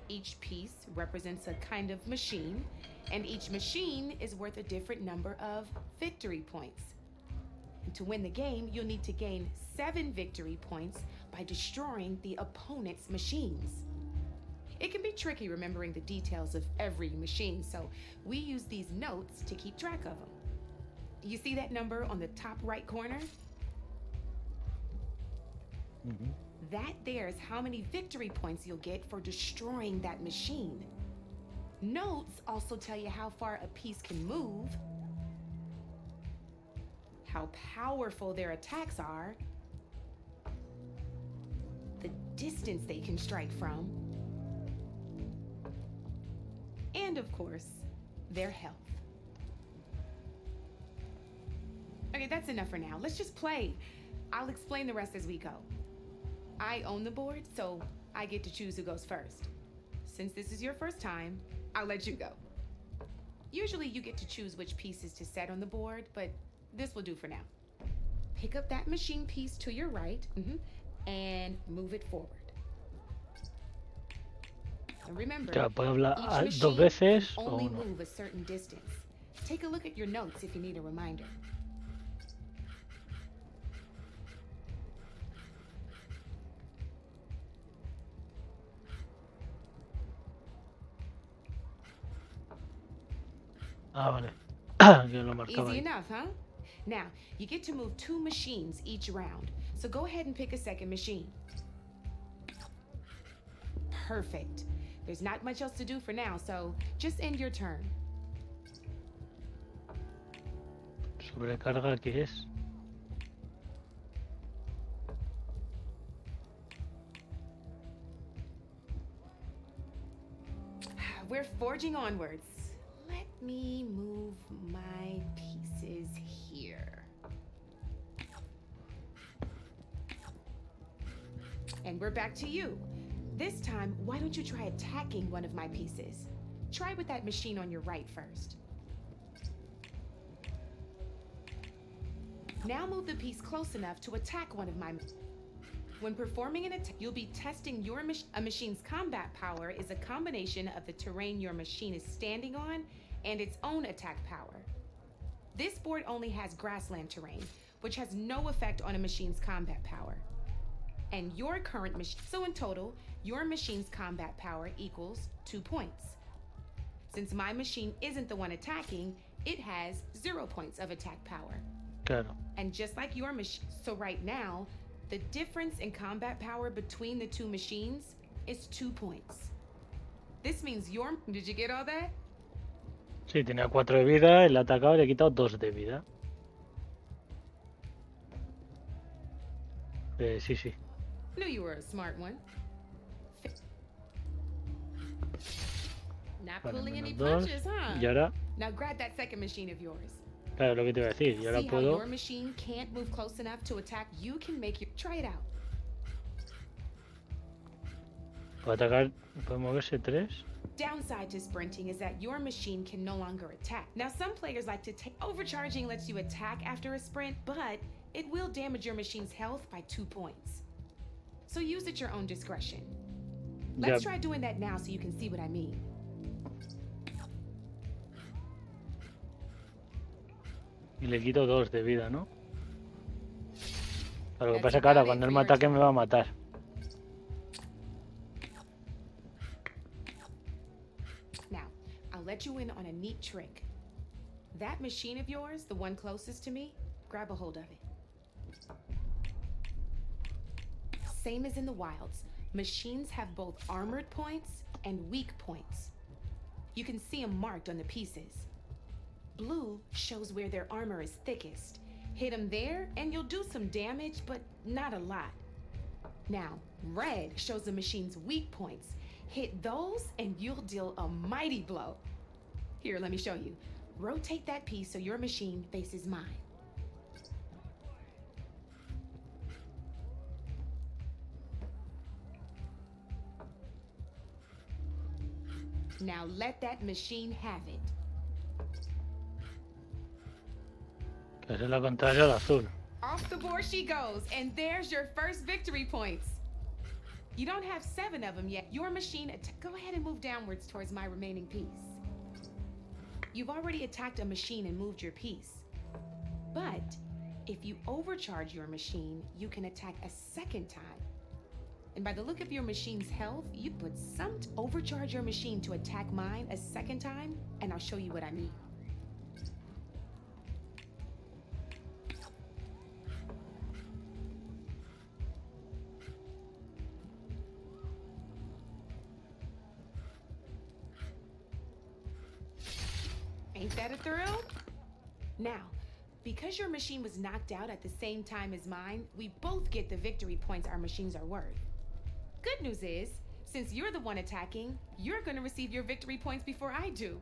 Each piece represents a kind of machine, and each machine is worth a different number of victory points. And to win the game, you'll need to gain 7 victory points by destroying the opponent's machines. It can be tricky remembering the details of every machine, so we use these notes to keep track of them. You see that number on the top right corner? That there's how many victory points you'll get for destroying that machine. Notes also tell you how far a piece can move, how powerful their attacks are, the distance they can strike from, and of course, their health. Okay, that's enough for now. Let's just play. I'll explain the rest as we go. I own the board, so I get to choose who goes first. Since this is your first time, I'll let you go. Usually you get to choose which pieces to set on the board, but this will do for now. Pick up that machine piece to your right, and move it forward. And remember, each machine can only move a certain distance. Take a look at your notes if you need a reminder. Vale. Que lo marcaba Easy ahí. enough, huh? Now, you get to move 2 machines each round. So go ahead and pick a second machine. Perfect. There's not much else to do for now, so just end your turn. Sobrecarga, ¿qué es? We're forging onwards. Let me move my pieces here. And we're back to you. This time, why don't you try attacking one of my pieces? Try with that machine on your right first. Now move the piece close enough to attack one of my... When performing an attack, you'll be testing your a machine's combat power is a combination of the terrain your machine is standing on and its own attack power. This board only has grassland terrain, which has no effect on a machine's combat power. And your current machine, so in total, your machine's combat power equals 2 points. Since my machine isn't the one attacking, it has 0 points of attack power. Claro. And just like your machine, so right now, the difference in combat power between the 2 machines is 2 points. This means your... Did you get all that? Sí, tenía 4 de vida, el atacado le he quitado 2 de vida. Sí. Knew you were a smart one. Not Vale, pulling any menos 2. punches, huh? Y ahora, Now grab that second machine of yours. claro, lo que te iba a decir. Y ahora See how puedo... your machine can't move close enough to attack? You can make your... Try it out. Puedo atacar... ¿Puede moverse 3? Downside to sprinting is that your machine can no longer attack. Now, some players like to take overcharging lets you attack after a sprint, but it will damage your machine's health by 2 points. So use at your own discretion. Let's try doing that now so you can see what I mean. Y le quito 2 de vida, ¿no? Pero lo que pasa es que ahora cuando él me ataque me va a matar. Now, I'll let you in on a neat trick. That machine of yours, the one closest to me, grab a hold of it. Same as in the wilds, machines have both armored points and weak points. You can see them marked on the pieces. Blue shows where their armor is thickest. Hit them there and you'll do some damage, but not a lot. Now, red shows the machine's weak points. Hit those and you'll deal a mighty blow. Here, let me show you. Rotate that piece so your machine faces mine. Now let that machine have it. Que es la contraria al azul. Off the board she goes, and there's your first victory points. You don't have 7 of them yet. Your machine, go ahead and move downwards towards my remaining piece. You've already attacked a machine and moved your piece. But if you overcharge your machine, you can attack a second time. And by the look of your machine's health, you put some overcharge your machine to attack mine a second time, and I'll show you what I mean. Ain't that a thrill? Now, because your machine was knocked out at the same time as mine, we both get the victory points our machines are worth. Good news is, since you're the one attacking, you're gonna receive your victory points before I do.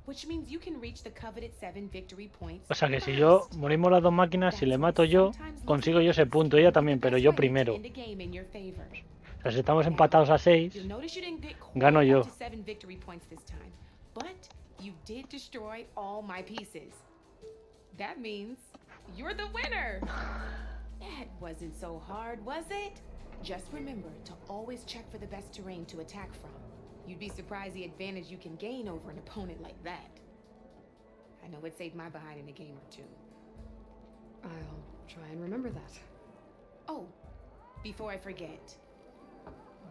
Which means you can reach the coveted 7 victory points. O sea que si yo morimos las dos máquinas, si le mato yo, consigo yo ese punto, ella también, pero yo primero. O sea, si estamos empatados a 6, gano yo. But you did destroy all my pieces. That means you're the winner. That wasn't so hard, was it? Just remember to always check for the best terrain to attack from. You'd be surprised the advantage you can gain over an opponent like that. I know it saved my behind in a game or 2. I'll try and remember that. Oh, before I forget,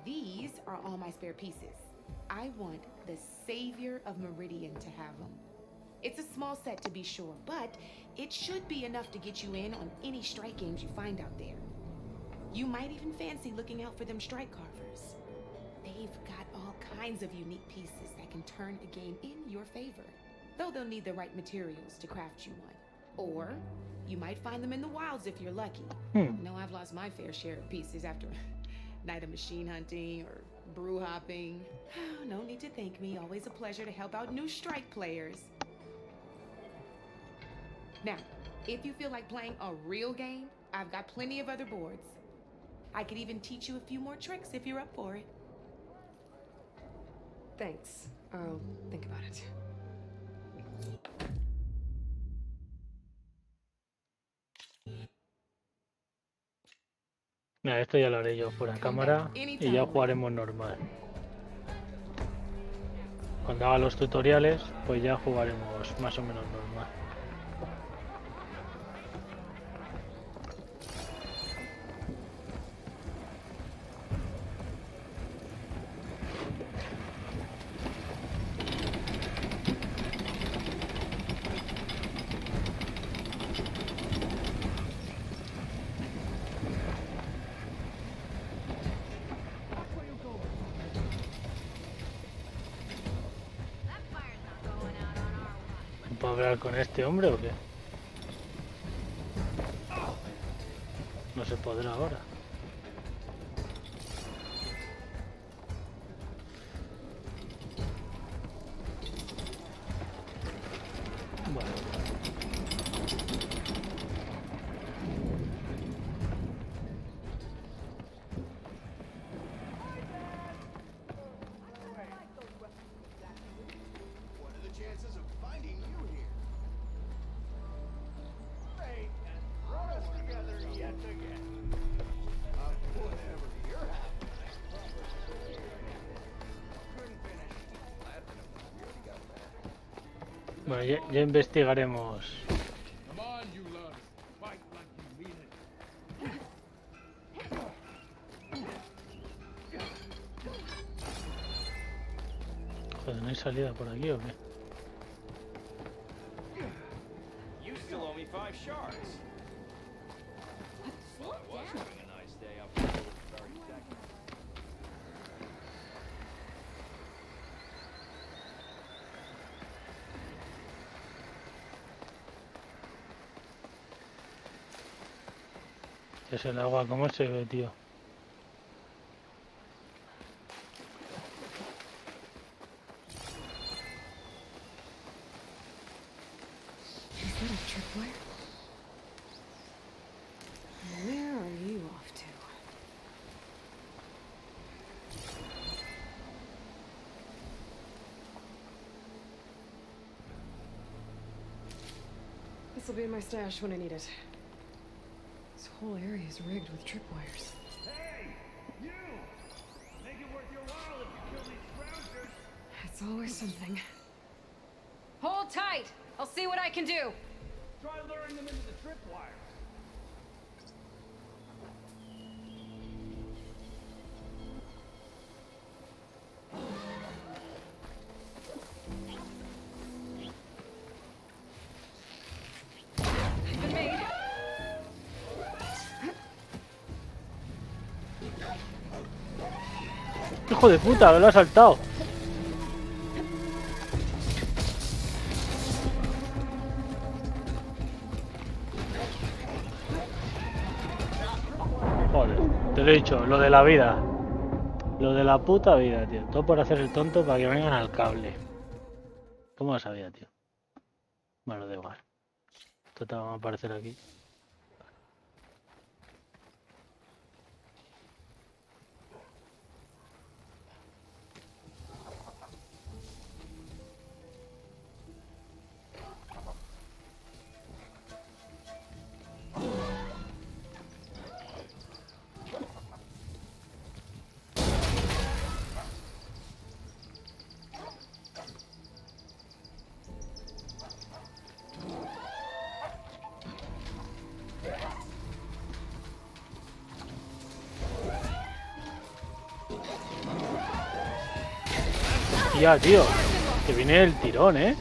these are all my spare pieces. I want the Savior of Meridian to have them. It's a small set to be sure, but it should be enough to get you in on any strike games you find out there. You might even fancy looking out for them strike carvers. They've got all kinds of unique pieces that can turn a game in your favor, though they'll need the right materials to craft you one. Or you might find them in the wilds if you're lucky. I know I've lost my fair share of pieces after a night of machine hunting or brew hopping. No need to thank me. Always a pleasure to help out new strike players. Now, if you feel like playing a real game, I've got plenty of other boards. I could even teach you a few more tricks if you're up for it. Thanks. I'll think about it. Mira, esto ya lo haré yo fuera de cámara y ya jugaremos normal. Cuando haga los tutoriales, pues ya jugaremos más o menos normal. ¿Puedo hablar con este hombre o qué? No se podrá ahora. Bueno. Bueno, ya investigaremos. Joder, ¿no hay salida por aquí o qué? You still owe me 5 shards. Well, I was having a nice day up until this very second. Es el agua, ¿cómo se ve, tío? Is that a tripwire? Where are you off to? This'll be in my stash when I need it. This whole area is rigged with tripwires. Hey, you! Make it worth your while if you kill these scroungers. It's always something. Hold tight. I'll see what I can do. Try luring them into the tripwire. ¡Hijo de puta! ¡Me lo ha saltado! Joder, te lo he dicho, lo de la vida. Lo de la puta vida, tío. Todo por hacer el tonto para que vengan al cable. ¿Cómo lo sabía, tío? Bueno, da igual. Total, vamos a aparecer aquí. Ya, tío. Que viene el tirón, ¿eh?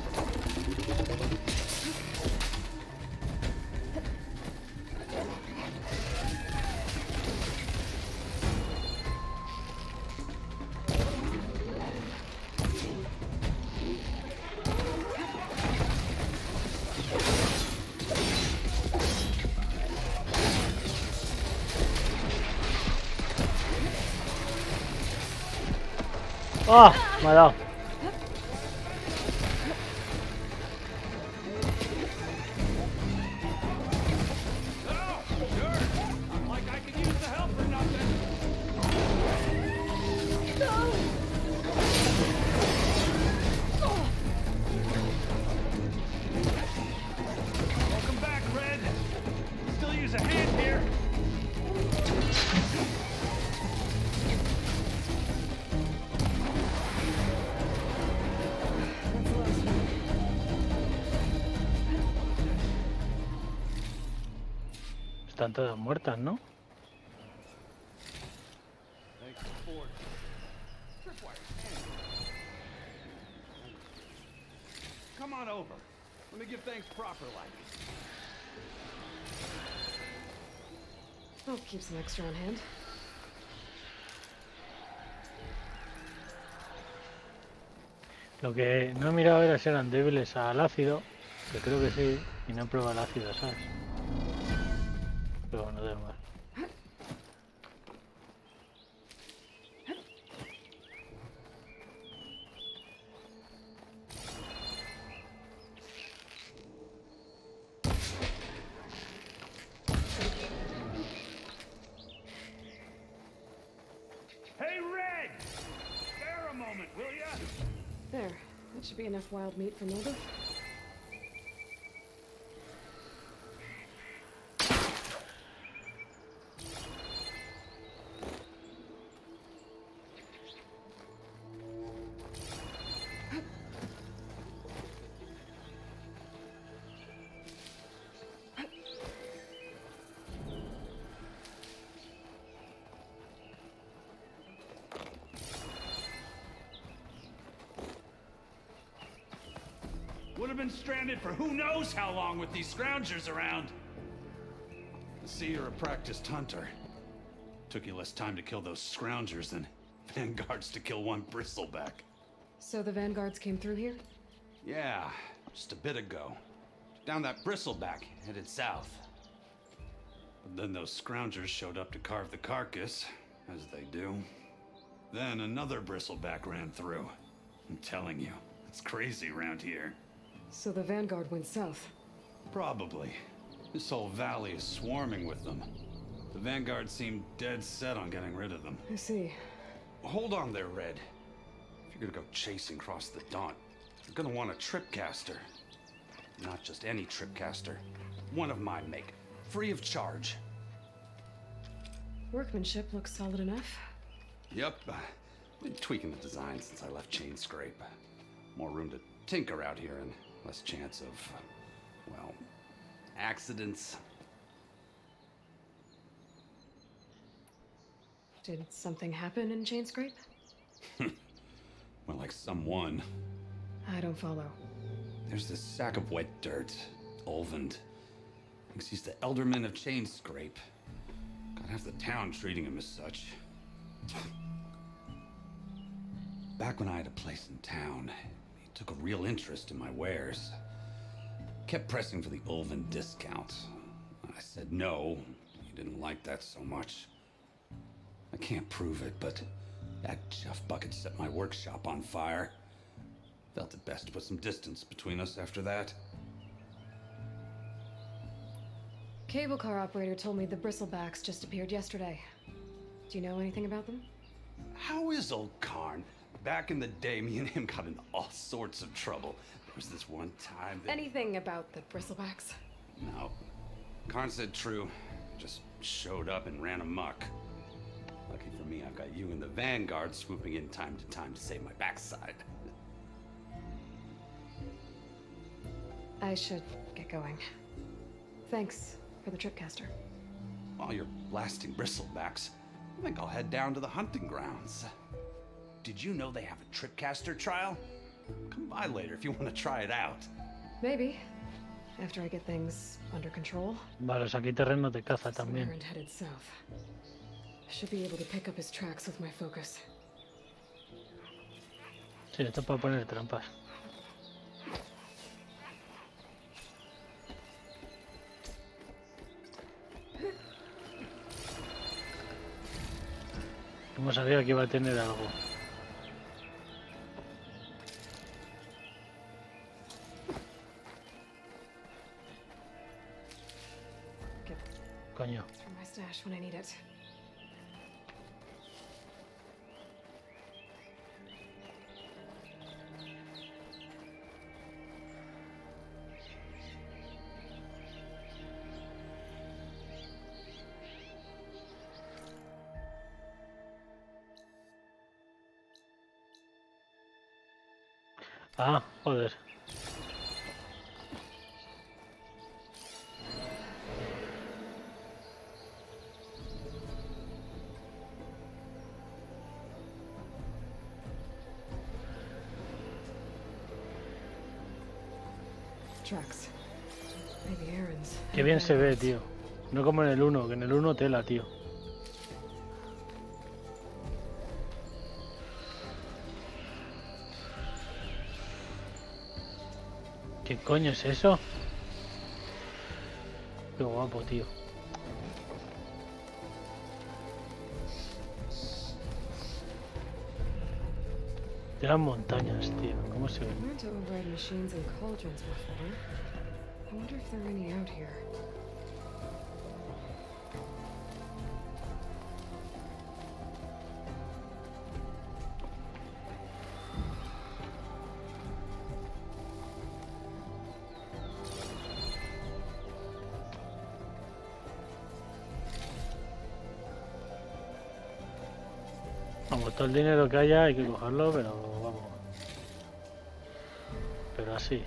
¡Ah! Me ha dado. Están todas muertas, ¿no? Come on over. Let me give thanks proper like. I'll keep some extra on hand. Lo que no he mirado era si eran débiles al ácido, que creo que sí, y no he probado el ácido, ¿sabes? Pero bueno, da igual. Hey, Red! Spare a moment, will ya? There. That should be enough wild meat for Nova. Would have been stranded for who knows how long with these scroungers around. I see you're a practiced hunter. Took you less time to kill those scroungers than vanguards to kill one bristleback. So the vanguards came through here? Yeah, just a bit ago. Down that bristleback, headed south. But then those scroungers showed up to carve the carcass, as they do. Then another bristleback ran through. I'm telling you, it's crazy around here. So the vanguard went south? Probably. This whole valley is swarming with them. The vanguard seemed dead set on getting rid of them. I see. Hold on there, Red. If you're gonna go chasing across the Daunt, you're gonna want a tripcaster. Not just any tripcaster. One of my make. Free of charge. Workmanship looks solid enough. Yep. Been tweaking the design since I left Chain Scrape. More room to tinker out here and less chance of, well, accidents. Did something happen in Chain Scrape? Well, like someone. I don't follow. There's this sack of wet dirt. Olvend. Thinks he's the Elderman of Chain Scrape. Got half the town treating him as such. Back when I had a place in town, he took a real interest in my wares. Kept pressing for the Olvend discount. I said no. He didn't like that so much. I can't prove it, but that chuff bucket set my workshop on fire. Felt it best to put some distance between us after that. Cable car operator told me the bristlebacks just appeared yesterday. Do you know anything about them? How is old Karn? Back in the day, me and him got into all sorts of trouble. There was this one time that... Anything about the bristlebacks? No. Karn said true. Just showed up and ran amok. Lucky for me, I've got you and the Vanguard swooping in time to save my backside. I should get going. Thanks for the tripcaster. While you're blasting bristlebacks, I think I'll head down to the hunting grounds. Did you know they have a tripcaster trial? Come by later if you want to try it out. Maybe. After I get things under control. Vale, o sea, aquí terreno de caza también. Errand headed south. Should be able to pick up his tracks with my focus. Sí, esto es para poner trampas. No sabía que iba a tener algo. Coño. Throw my stash when I need it. Ah, joder. Tracks. Maybe errands. Qué bien se ve, tío. No como en el 1, que en el 1 tela, tío. ¿Qué coño es eso? Qué guapo, tío. De las montañas, tío. ¿Cómo se ven? I learned to override machines and cauldrons before. I wonder if there are any out here. Vamos, todo el dinero que haya hay que cogerlo, pero vamos. Pero así.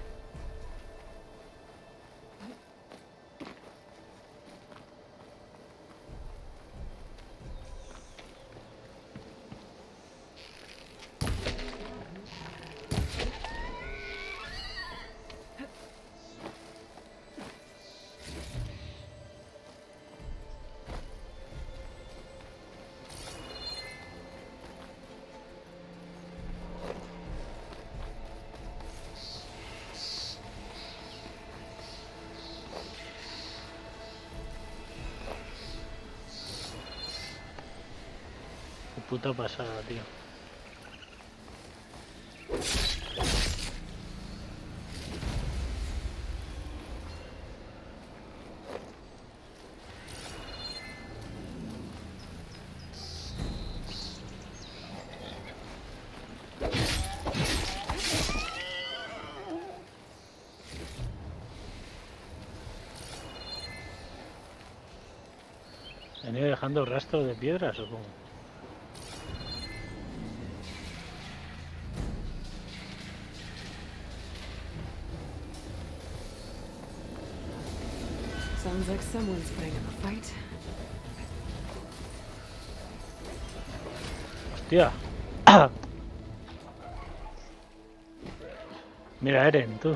puta pasada, tío. ¿Han ido dejando rastro de piedras o cómo? Sounds like someone's putting up a fight. Hostia. Mira, Eren, tú.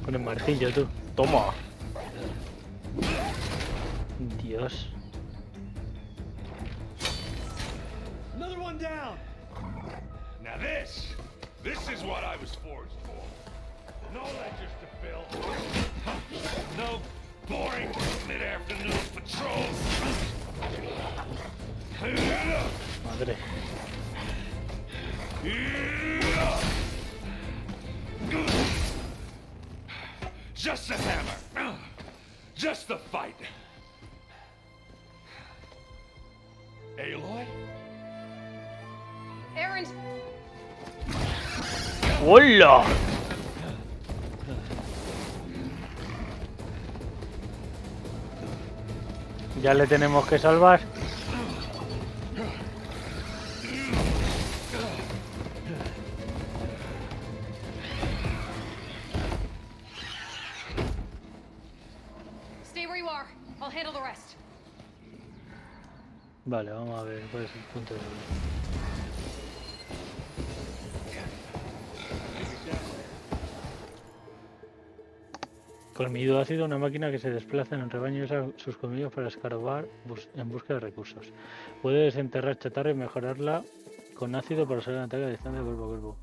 Con el martillo, tú. Toma. Dios. Another one down. Now this is what I was forged for. No ledgers to fill. No boring mid-afternoon patrols. Madre. Just the hammer. Just the fight. Aloy? Aaron! ¡Hola! Ya le tenemos que salvar. Stay where you are. I'll handle the rest. Vale, vamos a ver cuál es el punto de vista. Colmillo ácido, una máquina que se desplaza en un rebaño y usa sus colmillos para escarbar en busca de recursos. Puede desenterrar chatarra y mejorarla con ácido para usar un ataque a distancia cuerpo a cuerpo.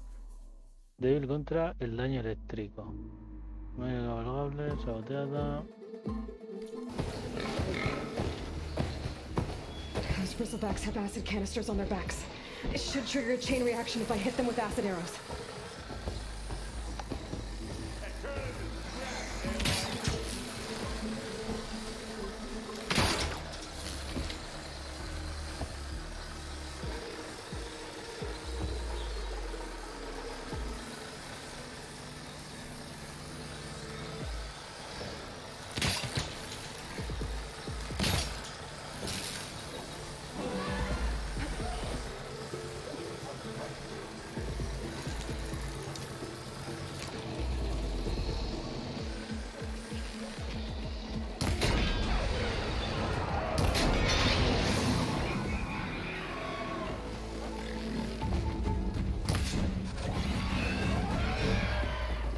Débil contra el daño eléctrico. Medio cabalgable, saboteada. Those bristlebacks have acid canisters on their backs. It should trigger a chain reaction if I hit them with acid arrows.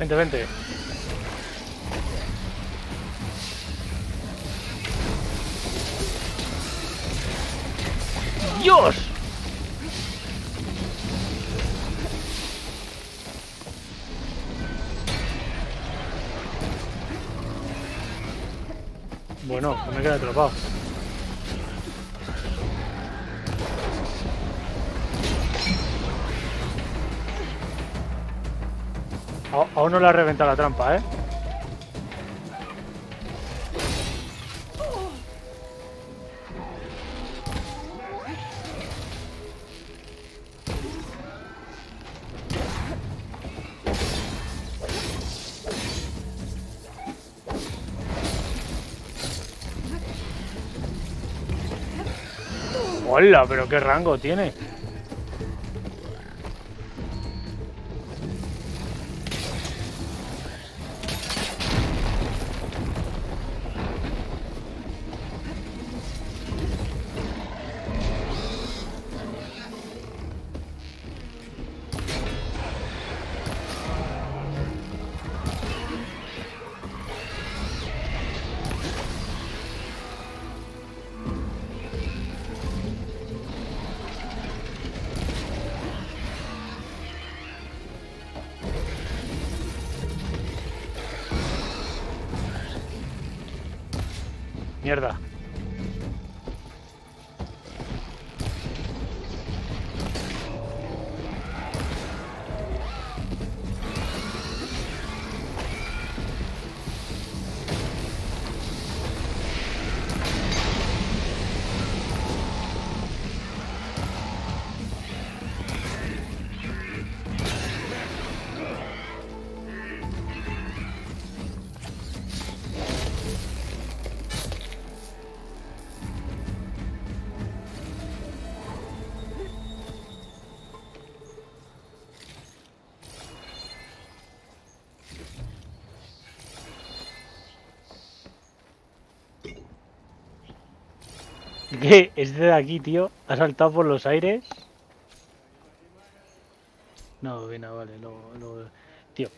Vente, vente. ¡Dios! Bueno, me he quedado atrapado. Aún no le ha reventado la trampa, ¿eh? ¡Hola! ¿Pero qué rango tiene? Mierda. que este de aquí, tío, ha saltado por los aires. No, viene, vale, tío.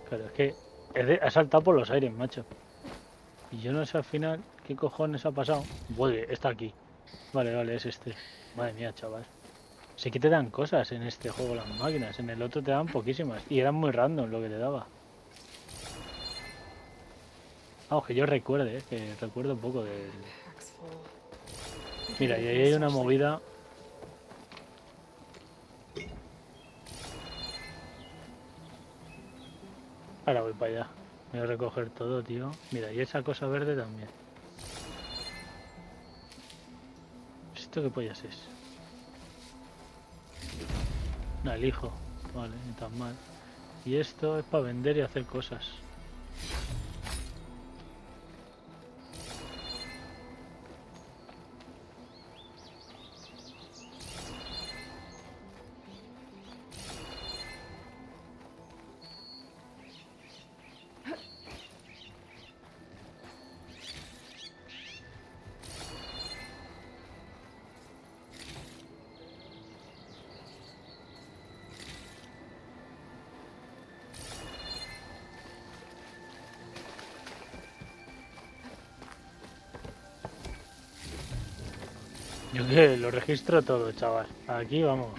Claro, es que ha saltado por los aires, macho. Y yo no sé al final qué cojones ha pasado. Vuelve, está aquí. Vale, vale, es este. Madre mía, chaval. Sí que te dan cosas en este juego las máquinas. En el otro te dan poquísimas. Y eran muy random lo que te daba. Vamos, que yo recuerde, que recuerdo un poco del... Mira, y ahí hay una movida... Ahora voy para allá. Voy a recoger todo, tío. Mira, y esa cosa verde también. ¿Esto qué pollas es? No, el hijo. Vale, ni tan mal. Y esto es para vender y hacer cosas. Yo que lo registro todo, chaval. Aquí vamos.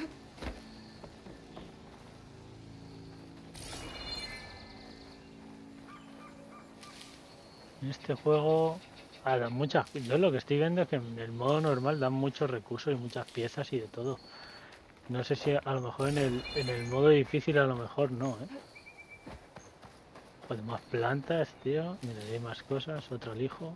En este juego dan muchas. Yo lo que estoy viendo es que en el modo normal dan muchos recursos y muchas piezas y de todo. No sé si a lo mejor en el modo difícil a lo mejor no, ¿eh? Joder, más plantas, tío. Mira, hay más cosas. Otro hijo.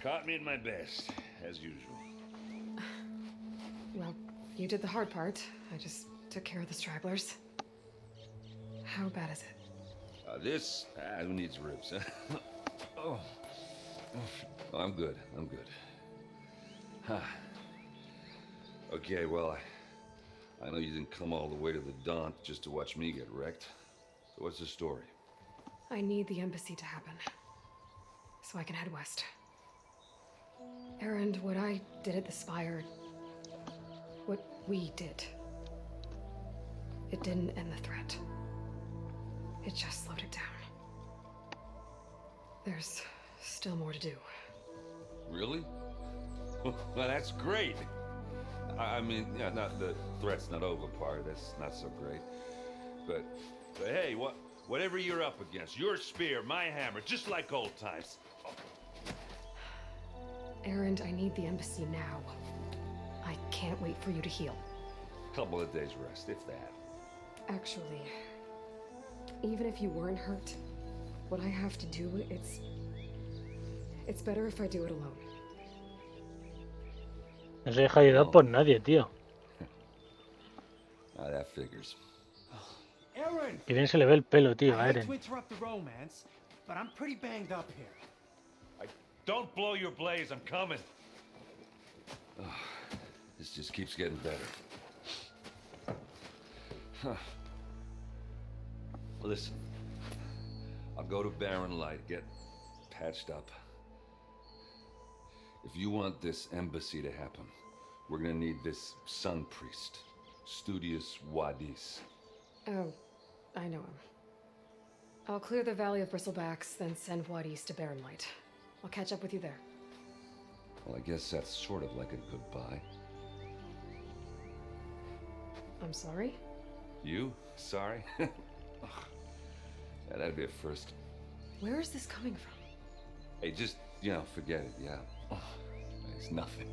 Caught me at my best, as usual. Well, you did the hard part. I just took care of the stragglers. How bad is it? Who needs ribs? Oh. I'm good. Huh. Okay, well, I know you didn't come all the way to the Daunt just to watch me get wrecked. So what's the story? I need the embassy to happen, so I can head west. Erend, what I did at the Spire, what we did, it didn't end the threat. It just slowed it down. There's still more to do. Really? Well, that's great. I mean, yeah, not the threat's not over part. That's not so great. But hey, whatever you're up against, your spear, my hammer, just like old times. Erend, I need the embassy now. I can't wait for you to heal. Couple of days rest, if that. Actually, even if you weren't hurt, what I have to do, it's better if I do it alone. No se deja ayudar por nadie, tío. That figures. Aaron! Que bien se le ve el pelo, tío, a I hate Eren. to interrupt the romance, but I'm pretty banged up here. Don't blow your blaze, I'm coming. This just keeps getting better. Huh. Listen, I'll go to Barren Light, get patched up. If you want this embassy to happen, we're gonna need this sun priest, Studious Wadis. Oh, I know him. I'll clear the Valley of Bristlebacks, then send Wadis to Barren Light. I'll catch up with you there. Well, I guess that's sort of like a goodbye. I'm sorry? You? Sorry? Yeah, that'd be a first. Where is this coming from? Hey, just, forget it, yeah. It's nothing.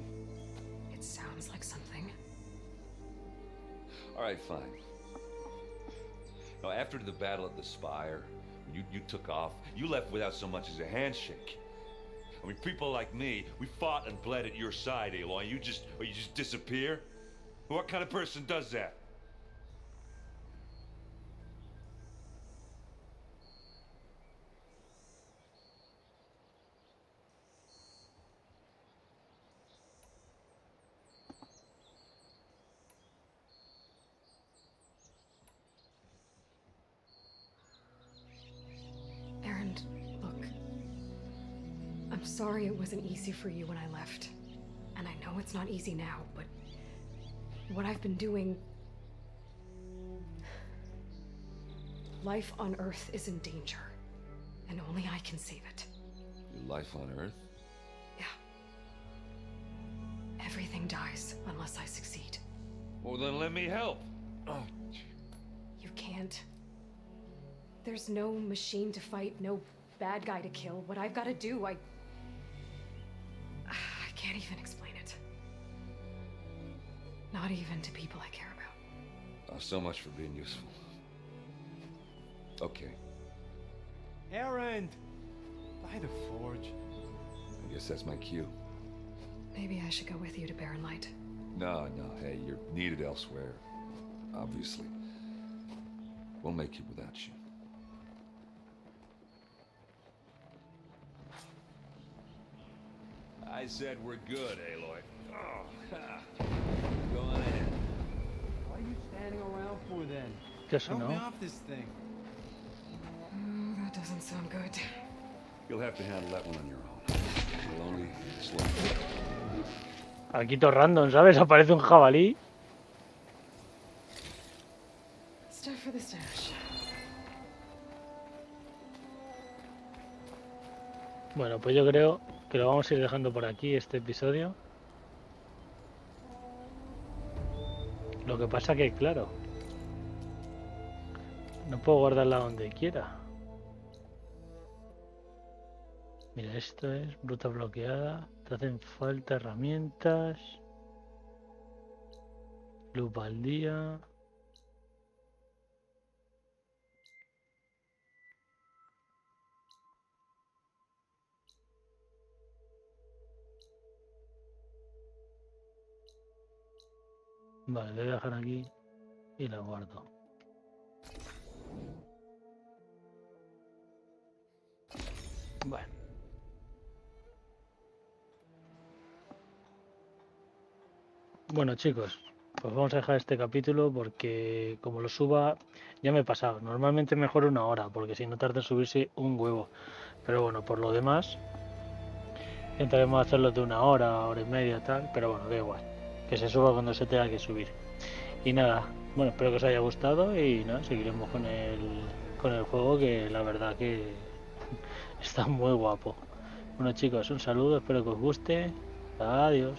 It sounds like something. All right, fine. Now, after the battle at the Spire, you took off, you left without so much as a handshake. I mean, people like me, we fought and bled at your side, Aloy. You just disappear? What kind of person does that? I'm sorry it wasn't easy for you when I left. And I know it's not easy now, but what I've been doing... Life on Earth is in danger, and only I can save it. Your life on Earth? Yeah. Everything dies unless I succeed. Well, then let me help. Oh. You can't. There's no machine to fight, no bad guy to kill. What I've got to do, I can't even explain it. Not even to people I care about. Oh, so much for being useful. Okay. Errand! By the forge. I guess that's my cue. Maybe I should go with you to Barren Light. No, hey, you're needed elsewhere. Obviously. We'll make it without you. I said we're good, Aloy. Oh, go on ahead. What are you standing around for then? Just Help me know. off this thing. Oh, that doesn't sound good. You'll have to handle that one on your own. You'll only slow. Aquí todo random, ¿sabes? Aparece un jabalí. Stuff for the stash. Bueno, pues yo creo que lo vamos a ir dejando por aquí este episodio. Lo que pasa que, claro, no puedo guardarla donde quiera. Mira, esto es ruta bloqueada. Te hacen falta herramientas. Lupa al día. Vale, le voy a dejar aquí y la guardo. Bueno. Bueno, chicos, pues vamos a dejar este capítulo porque como lo suba ya me he pasado. Normalmente mejor 1 hora porque si no tarda en subirse un huevo. Pero bueno, por lo demás intentaremos hacerlo de 1 hora, hora y media, tal. Pero bueno, da igual. Que se suba cuando se tenga que subir. Y nada, bueno, espero que os haya gustado y nada, seguiremos con el juego, que la verdad que está muy guapo. Bueno chicos, un saludo, espero que os guste. Adiós.